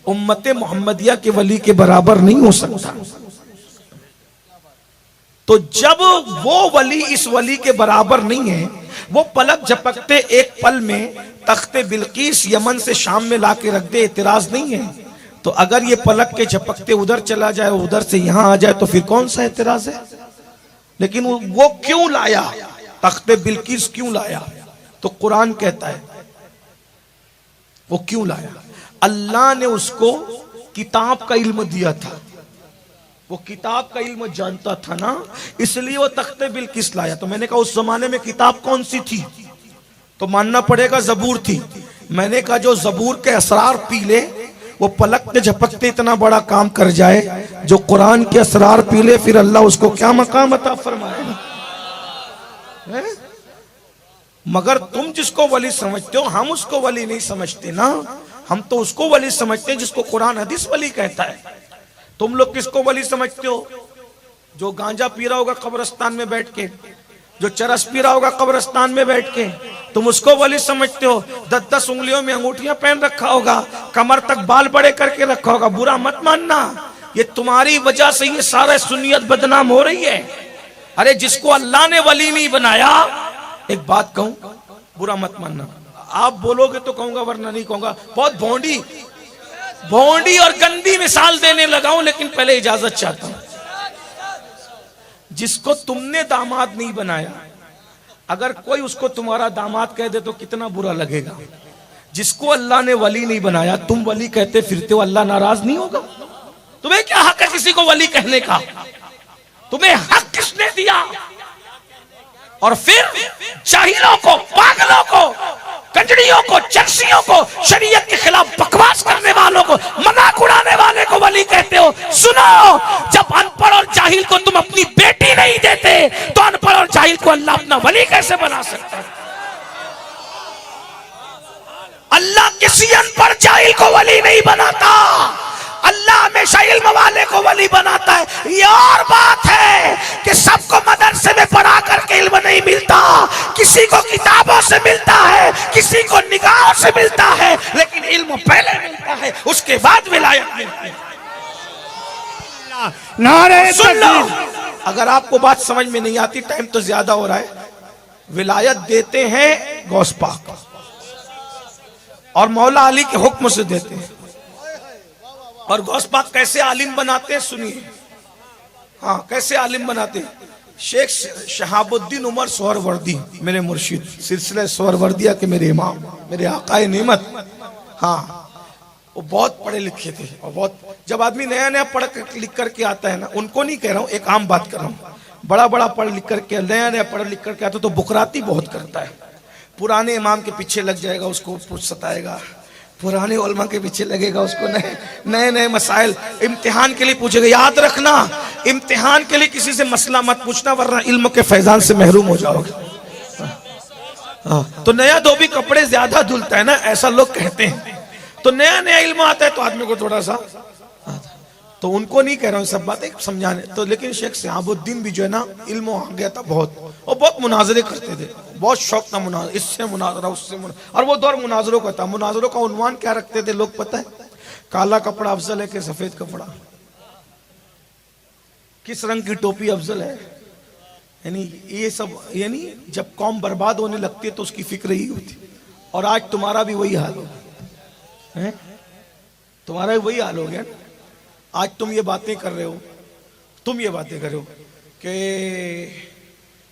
उम्मत मोहम्मदिया के वली के बराबर नहीं हो सकता। तो जब वो वली इस वली के बराबर नहीं है, वो पलक झपकते एक पल में तख्ते बिल्किस यमन से शाम में लाके रख दे, एतराज नहीं है। तो अगर ये पलक के झपकते उधर चला जाए, उधर से यहां आ जाए, तो फिर कौन सा एतराज है? लेकिन वो क्यों लाया, तख्ते बिल्किस क्यों लाया? तो कुरान कहता है वो क्यों लाया। अल्लाह ने उसको किताब का इल्म दिया था, वो किताब का इल्म जानता था ना, इसलिए वो तख्ते बिल्किस लाया। तो मैंने कहा उस जमाने में किताब कौन सी थी? तो मानना पड़ेगा जबूर थी। मैंने कहा जो जबूर के असरार पी ले, वो पलक के झपकते इतना बड़ा काम कर जाए। जो कुरान के असरार पी ले, फिर अल्लाह उसको क्या मकाम अता फरमाएगा। मगर तुम जिसको वली समझते हो, हम उसको वली नहीं समझते ना। हम तो उसको वली समझते हैं जिसको कुरान हदीस वली कहता है। तुम लोग किसको वली समझते हो? जो गांजा पी रहा होगा कब्रिस्तान में बैठ के, जो चरस पी रहा होगा कब्रिस्तान में बैठ के, तुम उसको वली समझते हो। 10-10 उंगलियों में अंगूठियां पहन रखा होगा, कमर तक बाल बड़े करके रखा होगा। बुरा मत मानना, ये तुम्हारी वजह से ये सारा सुन्नियत बदनाम हो रही है। अरे जिसको अल्लाह ने वली नहीं बनाया, एक बात कहूं, बुरा मत मानना, आप बोलोगे तो कहूंगा वरना नहीं कहूंगा। बहुत भोंडी और गंदी मिसाल देने लगा हूं, लेकिन पहले इजाजत चाहता हूं। जिसको तुमने दामाद नहीं बनाया, अगर कोई उसको तुम्हारा दामाद कह दे तो कितना बुरा लगेगा। जिसको अल्लाह ने वली नहीं बनाया, तुम वली कहते फिरते हो, अल्लाह नाराज नहीं होगा? तुम्हें क्या हक है किसी को वली कहने का? तुम्हें हक किसने दिया? और फिर जाहिलों को, पागलों को, कंजड़ियों को, चरसियों को, शरीयत के खिलाफ बकवास करने वालों को, मजाक उड़ाने वाले को वली कहते हो। सुनो, जब अनपढ़ और जाहिल को तुम अपनी बेटी नहीं देते, तो अनपढ़ और जाहिल को अल्लाह अपना वली कैसे बना सकता है? अल्लाह किसी अनपढ़ जाहिल को वली नहीं बनाता, अल्लाह हमेशा इल्म वाले को वली बनाता है। ये और बात है कि सबको मदरसे में पढ़ा करके इल्म नहीं मिलता, किसी को किताबों से मिलता है, किसी को निगाहों से मिलता है, लेकिन इल्म पहले मिलता है, उसके बाद विलायत मिलती है। नारे सुन लो, तकबीर। अगर आपको बात समझ में नहीं आती, टाइम तो ज्यादा हो रहा है। विलायत देते हैं गौस पाक और मौला अली के हुक्म से देते हैं। और गौस पाक कैसे आलिम बनाते हैं सुनिए। हाँ, कैसे आलिम बनाते हैं? शेख शहाबुद्दीन उमर सोहरवर्दी, मेरे मुर्शिद, सिलसिले सोहरवर्दिया के मेरे इमाम, मेरे आकाए नेमत। हाँ, वो बहुत पढ़े लिखे थे। और बहुत, जब आदमी नया नया पढ़ लिख करके आता है ना, उनको नहीं कह रहा हूँ, एक आम बात कर रहा हूँ, बड़ा बड़ा पढ़ लिख करके, नया नया पढ़ लिख करके आता तो बुकराती बहुत करता है। पुराने इमाम के पीछे लग जाएगा, उसको सताएगा, पुराने उलमा के पीछे लगेगा, उसको नए नए मसाइल इम्तिहान के लिए पूछेगा। याद रखना, इम्तिहान के लिए किसी से मसला मत पूछना, वरना इल्म के फैजान से महरूम हो जाओगे। तो नया धोबी कपड़े ज्यादा धुलता है ना, ऐसा लोग कहते हैं। तो नया नया इल्म आता है तो आदमी को थोड़ा सा, तो उनको नहीं कह रहा हूँ सब बातें समझाने तो। लेकिन शेख शहाबुद्दीन भी जो है ना, इल्म आ गया था बहुत, और बहुत मुनाजरे करते थे, बहुत शौक था मुनाजरा, इससे मुनाजरा, उससे मुनाजरा। और वो दौर मुनाजरों का था। मुनाजरों का उन्वान क्या रखते थे लोग पता है? काला कपड़ा अफजल है कि सफेद कपड़ा, किस रंग की टोपी अफजल है, यानी ये सब। यानी जब कौम बर्बाद होने लगती है तो उसकी फिक्र ही होती। और आज तुम्हारा भी वही हाल होगा, तुम्हारा भी वही हाल हो गया। आज तुम ये बातें कर रहे हो, कि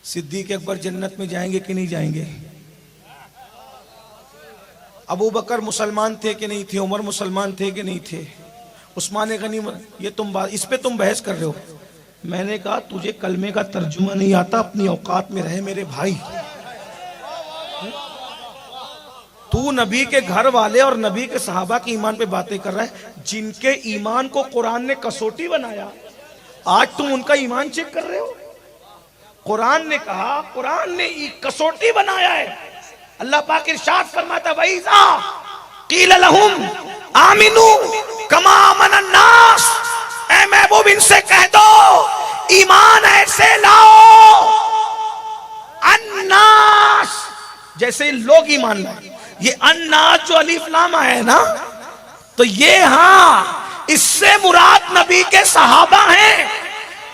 सिद्दीक अकबर जन्नत में जाएंगे कि नहीं जाएंगे, अबू बकर मुसलमान थे कि नहीं थे, उमर मुसलमान थे कि नहीं थे, उस्मान गनी, ये तुम बात, इस पे तुम बहस कर रहे हो। मैंने कहा तुझे कलमे का तर्जुमा नहीं आता, अपनी औकात में रहे मेरे भाई। तू नबी के घर वाले और नबी के सहाबा के ईमान पे बातें कर रहा है, जिनके ईमान को कुरान ने कसौटी बनाया। आज तुम उनका ईमान चेक कर रहे हो। कुरान ने कहा, कुरान ने कसौटी बनाया है। अल्लाह पाक इरशाद फरमाता वइज़ा क़ील लहुम आमिनू कमा आमनन नास, ऐ महबूब इनसे कह दो ईमान ऐसे लाओ अन्नास, जैसे लोग ईमान लाए। ये अन्नास जो अलीफ लाम है ना, तो ये हाँ इससे मुराद नबी के सहाबा हैं।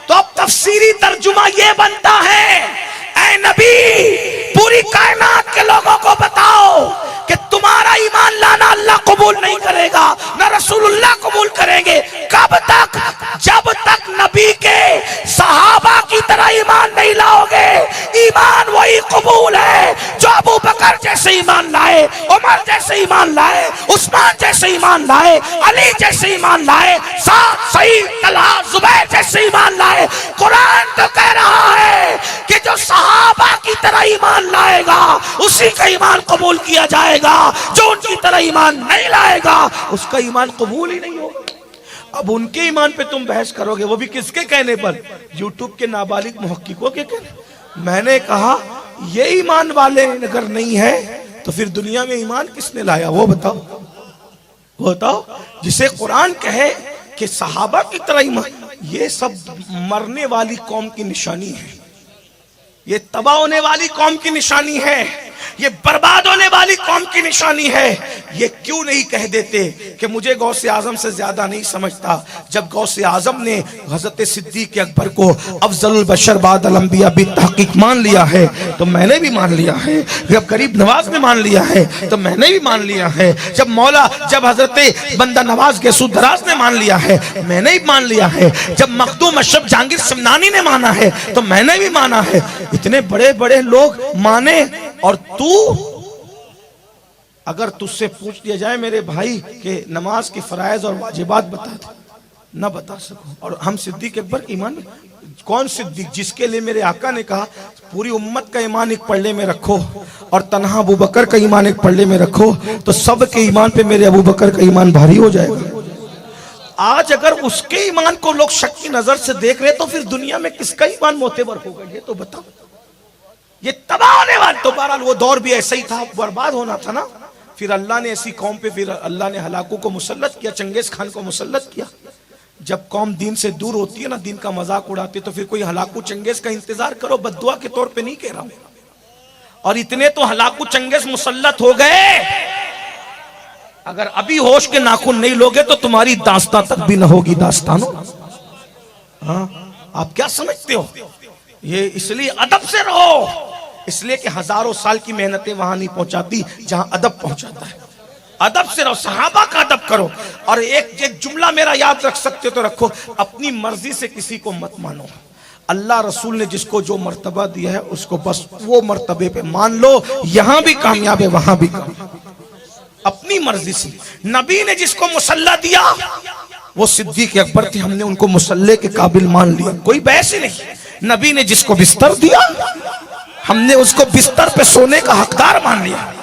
तो अब तफसीरी तर्जुमा ये बनता है, ऐ नबी पूरी कायनात के लोगों को बताओ कि तुम्हारा ईमान लाना अल्लाह कबूल नहीं करेगा, न रसूलुल्लाह कबूल करेंगे। कब तक? जब तक नबी के सहाबा की तरह ईमान नहीं लाओगे। ईमान वही कबूल है जो अबू बकर जैसे ईमान लाए, उमर जैसे ईमान लाए, उस्मान जैसे ईमान लाए, अली जैसे ईमान लाए, साद, सईद, तलहा, जुबैर जैसे ईमान लाए। कुरान तो कह रहा है कि जो सहाबा की तरह ईमान लाएगा उसी का ईमान कबूल किया जाएगा, जो उनकी तरह ईमान नहीं लाएगा उसका ईमान कबूल ही नहीं होगा। अब उनके ईमान पे तुम बहस करोगे, वो भी किसके कहने पर? यूट्यूब के नाबालिग मुहक्किकों के कहने। मैंने कहा ये ईमान वाले अगर नहीं है तो फिर दुनिया में ईमान किसने लाया? वो बताओ, वो बताओ। जिसे कुरान कहे कि सहाबा की तरह ईमान, ये सब मरने वाली कौम की निशानी है, ये तबाह होने वाली कौम की निशानी है, ये बर्बाद होने वाली कौम की निशानी है। ये क्यों नहीं कह देते कि मुझे गौसे आजम से ज्यादा नहीं समझता? जब गौसे आजम ने हजरत सिद्दीक अकबर को अफजलुल बशर बादल अंबिया बितहकीक मान लिया है तो मैंने भी मान लिया है। जब गरीब नवाज ने मान लिया है तो मैंने भी मान लिया है। जब हजरत बंदा नवाज गैसूदराज ने मान लिया है मैंने भी मान लिया है। जब मखदूम अशरफ जहांगीर समनानी ने माना है तो मैंने भी माना है। इतने बड़े बड़े लोग माने, और तू अगर तुझसे पूछ दिया जाए मेरे भाई के नमाज की फराइज और वाजिबात बता दे, ना बता सको। और हम सिद्दीक अकबर के ईमान में, कौन सिद्दीक? जिसके लिए मेरे आका ने कहा पूरी उम्मत का ईमान एक पल्ले में रखो और तन्हा अबू बकर का ईमान एक पल्ले में रखो, तो सब के ईमान पे मेरे अबू बकर का ईमान भारी हो जाएगा। आज अगर उसके ईमान को लोग शक की नजर से देख रहे तो फिर दुनिया में किसका ईमान मोतेबर होगा? ये तो बताओ। ये तबाह होने वाला, तो बहरहाल वो दौर भी ऐसा ही था, बर्बाद होना था ना। फिर अल्लाह ने ऐसी कौम पे, फिर अल्लाह ने हलाकों को मुसल्लत किया, चंगेज खान को मुसल्लत किया। जब कौम दीन से दूर होती है ना, दीन का मजाक उड़ाती है, तो फिर कोई हलाकू चंगेज का इंतजार करो। बद्दुआ के तौर पे नहीं कह रहा हूं। और इतने तो हलाकू चंगेज मुसल्लत हो गए, अगर अभी होश के नाखून नहीं लोगे तो तुम्हारी दास्तां तक भी न होगी दास्तानों। हाँ, आप क्या समझते हो? ये इसलिए अदब से रहो, इसलिए कि हजारों साल की मेहनतें वहां नहीं पहुंचाती जहां अदब पहुंचाता है। अदब से रहो, सहाबा का अदब करो। और एक जुमला मेरा याद रख सकते हो तो रखो, अपनी मर्जी से किसी को मत मानो। अल्लाह रसूल ने जिसको जो मर्तबा दिया है उसको बस वो मर्तबे पे मान लो, यहां भी कामयाब है वहां भी कामयाब। अपनी मर्जी से नबी ने जिसको मुसल्ला दिया वो सिद्दीक अकबर थे, हमने उनको मुसल्ले के काबिल मान लिया, कोई बहस ही नहीं। नबी ने जिसको बिस्तर दिया हमने उसको बिस्तर पे सोने का हकदार मान लिया।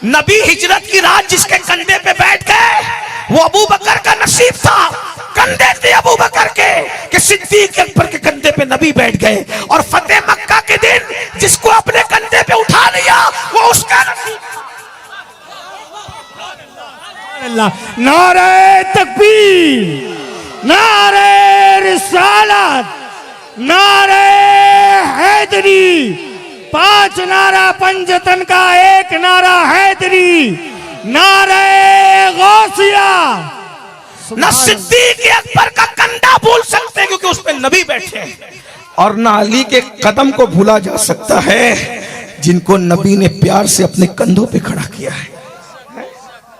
नबी हिजरत की रात जिसके कंधे पे बैठ गए वो अबू बकर का नसीब था। कंधे थे अबू बकर के कि सिद्दीक अकबर के कंधे पे नबी बैठ गए। और फतेह मक्का के दिन जिसको अपने कंधे पे उठा लिया वो उसका नसीब। नारे तकबीर, नारे रिसालत, नारे हैदरी। 5 नारा पंजतन का, 1 नारा हैदरी, नारे गौसिया। न सिद्दीक अकबर का कंधा भूल सकते क्योंकि उस पे नबी बैठे हैं, और न अली के कदम को भूला जा सकता है जिनको नबी ने प्यार से अपने कंधों पे खड़ा किया है।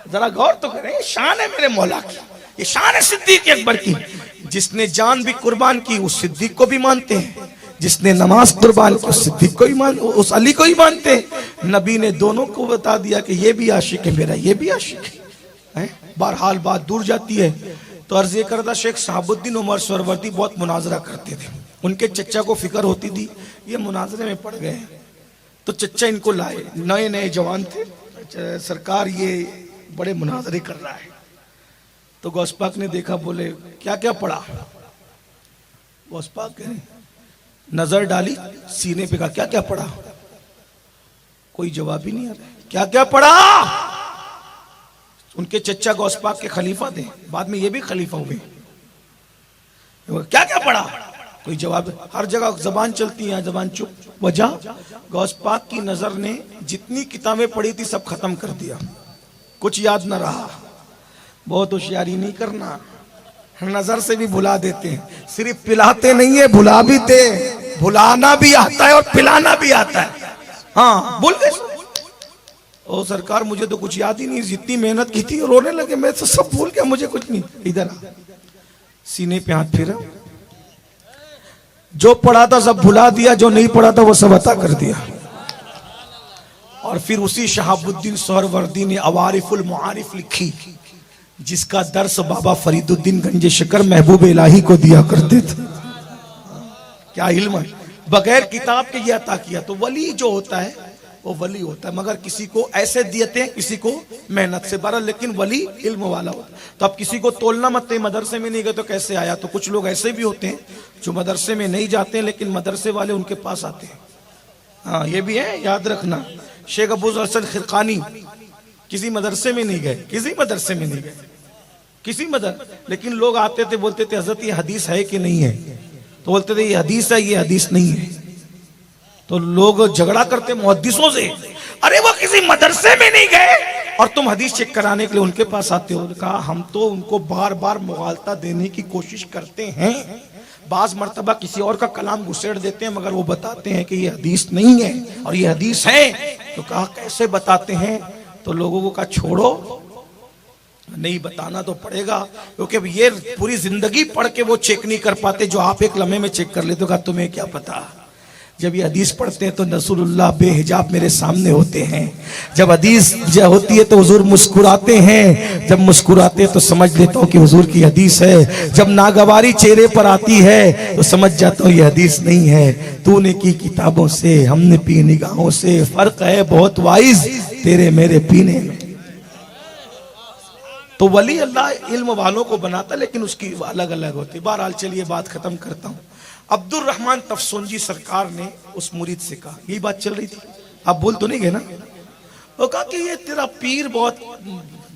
जरा गौर तो करें, शान है मेरे मौला की, ये शान है सिद्दीक अकबर की। जिसने जान भी कुर्बान की उस सिद्दीक को भी मानते हैं, जिसने नमाज कुर्बान की उस सिद्दीक को ही उस अली को ही मानते हैं। नबी ने दोनों को बता दिया कि ये भी आशिक है मेरा, ये भी आशिक है। बहरहाल बात दूर जाती है तो अर्ज ये करता, शेख साहबुद्दीन उमर सरवर्दी बहुत मुनाजरा करते थे। उनके चच्चा को फिक्र होती थी ये मुनाजरे में पड़ गए, तो चच्चा इनको लाए, नए नए जवान थे, अच्छा सरकार ये बड़े मुनाजरे कर रहा है। तो गौस पाक ने देखा, बोले क्या क्या पढ़ा? गौस पाक नजर डाली सीने पे, कहा क्या क्या पढ़ा? कोई जवाब ही नहीं आ रहा। क्या क्या पढ़ा? उनके चचा गौस पाक के खलीफा थे, बाद में ये भी खलीफा हुए। क्या क्या पढ़ा? कोई जवाब। हर जगह जबान चलती है, जबान चुप। वजह गौस पाक की नजर ने जितनी किताबें पढ़ी थी सब खत्म कर दिया, कुछ याद न रहा। बहुत होशियारी नहीं करना, नजर से भी भुला देते हैं। सिर्फ पिलाते नहीं है, भुला भी दे। भुलाना भी आता है और पिलाना भी आता है। हाँ भूल गए। ओ सरकार मुझे तो कुछ याद ही नहीं, जितनी मेहनत की थी। रोने लगे, मैं तो सब भूल गया, मुझे कुछ नहीं। इधर आ, सीने पे हाथ फेरा। जो पढ़ा था सब भुला दिया, जो नहीं पढ़ा था वो सब अता कर दिया। और फिर उसी शहाबुद्दीन सोहरवर्दी ने अवारिफुल मुआरिफ लिखी, जिसका दर्स बाबा फरीदुद्दीन गंजे शकर महबूब इलाही को दिया करते थे। क्या इल्म है, बगैर किताब के ये अता किया। तो वली जो होता है वो वली होता है, मगर किसी को ऐसे दिए हैं, किसी को मेहनत से बरा, लेकिन वली इल्म वाला होता है। तो अब किसी को तोलना मत, मदरसे में नहीं गए तो कैसे आया? तो कुछ लोग ऐसे भी होते हैं जो मदरसे में नहीं जाते हैं, लेकिन मदरसे वाले उनके पास आते हैं। हाँ ये भी है, याद रखना। शेख अबूल हसन खिरकानी किसी मदरसे में नहीं गए, किसी मदरसे में नहीं गए, किसी लेकिन लोग आते थे, बोलते थे हजरत ये हदीस है कि नहीं है? तो बोलते थे ये हदीस है, ये हदीस नहीं है। तो लोग झगड़ा करते मुहद्दिसों से, अरे वो किसी मदरसे में नहीं गए और तुम हदीस चेक कराने के लिए उनके पास आते हो। कहा हम तो उनको बार बार मुगालता देने की कोशिश करते हैं, बाज मर्तबा किसी और का कलाम घुसेड़ देते हैं, मगर वो बताते हैं कि ये हदीस नहीं है और ये हदीस है। तो कहा कैसे बताते हैं? तो लोगों को कहा छोड़ो, नहीं बताना तो पड़ेगा, क्योंकि ये पूरी जिंदगी पढ़ के वो चेक नहीं कर पाते जो आप एक लम्हे में चेक कर लेते हो। कहा तुम्हें क्या पता? जब ये हदीस पढ़ते हैं तो रसूलुल्लाह बेहिजाब मेरे सामने होते हैं। जब हदीस होती है तो हुजूर मुस्कुराते हैं, जब मुस्कुराते हैं तो समझ लेता हूँ कि हुजूर की हदीस है। जब नागवारी चेहरे पर आती है तो समझ जाता हूँ ये हदीस नहीं है। तूने की किताबों से, हमने पी निगाहों से, फर्क है बहुत वाइज तेरे मेरे पीने में। तो वली अल्लाह इल्म वालों को बनाता, लेकिन उसकी अलग अलग होती। बहरहाल चलिए बात खत्म करता हूँ। अब्दुल रहमान तफसुंजी सरकार ने उस मुरीद से कहा, यही बात चल रही थी, आप बोल तो नहीं गए ना? वो कहा कि ये तेरा पीर बहुत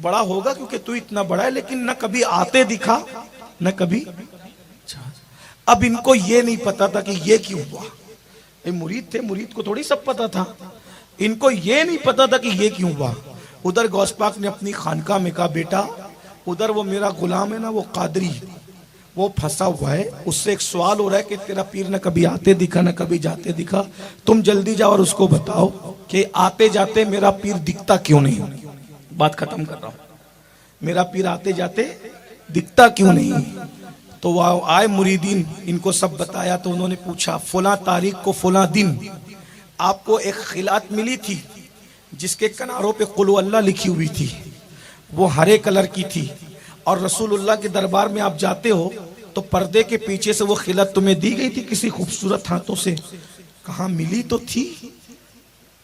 बड़ा होगा क्योंकि तू इतना बड़ा है, लेकिन न कभी आते दिखा न कभी। अब इनको ये नहीं पता था कि ये क्यों हुआ। ये मुरीद थे, मुरीद को थोड़ी सब पता था। इनको ये नहीं पता था कि ये क्यों हुआ। उधर गौस पाक ने अपनी खानका में कहा, बेटा उधर वो मेरा गुलाम है ना, वो कादरी, वो फंसा हुआ है, उससे एक सवाल हो रहा है कि तेरा पीर न कभी आते दिखा न कभी जाते दिखा। तुम जल्दी जाओ और उसको बताओ कि आते जाते मेरा पीर दिखता क्यों नहीं। बात खत्म कर रहा हूं, मेरा पीर आते जाते दिखता क्यों नहीं। तो वह आए मुरीदीन, इनको सब बताया। तो उन्होंने पूछा, फला तारीख को फला दिन आपको एक खिलात मिली थी जिसके किनारों पे कुल अल्लाह लिखी हुई थी, वो हरे कलर की थी, और रसूलुल्लाह के दरबार में आप जाते हो तो पर्दे के पीछे से वो खिलत तुम्हें दी गई थी किसी खूबसूरत हाथों से। कहाँ मिली तो थी,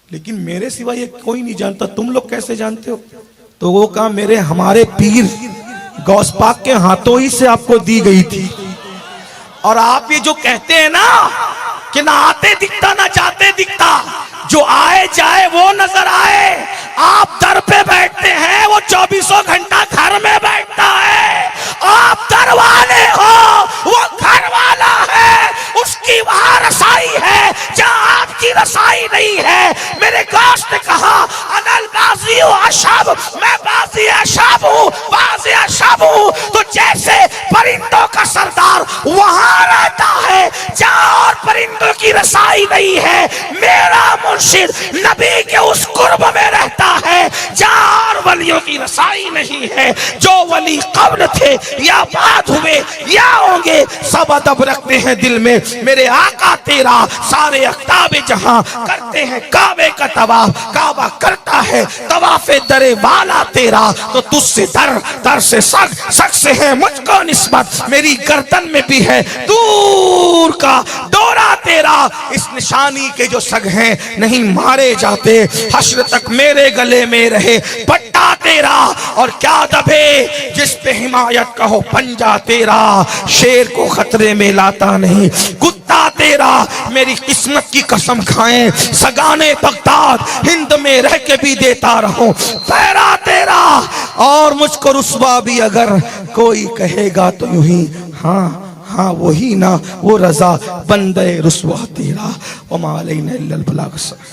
लेकिन मेरे सिवा ये कोई नहीं जानता, तुम लोग कैसे जानते हो? तो वो कहा मेरे हमारे पीर गौस पाक के हाथों ही से आपको दी गई थी। और आप ये जो कहते हैं ना कि ना आते दिखता ना जाते दिखता, जो आए जाए वो नजर आए। आप दर पे बैठते हैं, वो 24 घंटा घर में बैठता है। आप दर वाले हो, वो घर वाला है, उसकी वहां रसाई है जहां आपकी रसाई नहीं है। मेरे गौस ने कहा, अनल बाजी अशब, मैं बाजी अशब हूँ, बाजी अशब हूँ। तो जैसे परिंदों का सरदार वहां रहता है जहां और परिंदों की रसाई नहीं है, मेरा मुर्शिद नबी के उस कुर्ब में रहता है जहां और वलियों की रसाई नहीं है। जो वली कब्ल थे या बाद हुए या होंगे, सब अदब रखते हैं दिल में। मेरे आका तेरा सारे अख्ताब जहां करते हैं काबे का तवाफ, काबा करता है तवाफे दरे वाला तेरा, तो तुझसे दर से सग से है मुझको निस्बत, मेरी गर्दन में भी है दूर का डोरा तेरा। इस निशानी के जो सग हैं नहीं मारे जाते, हश्र तक मेरे गले में रहे पट्टा तेरा। और क्या दबे जिस पे हिमायत कहो पंजा तेरा, शेर को खतरे में लाता नहीं कुत्ता तेरा। मेरी किस्मत की कसम खाएं सगाने बगदाद, हिंद में रह के भी देता रहूं पैरा तेरा। और मुझको रुस्वा भी अगर कोई कहेगा तो यूं ही हाँ हाँ वही ना वो रजा बंदे रुस्वा तेरा। वमा अलैना इल्लल बलाग।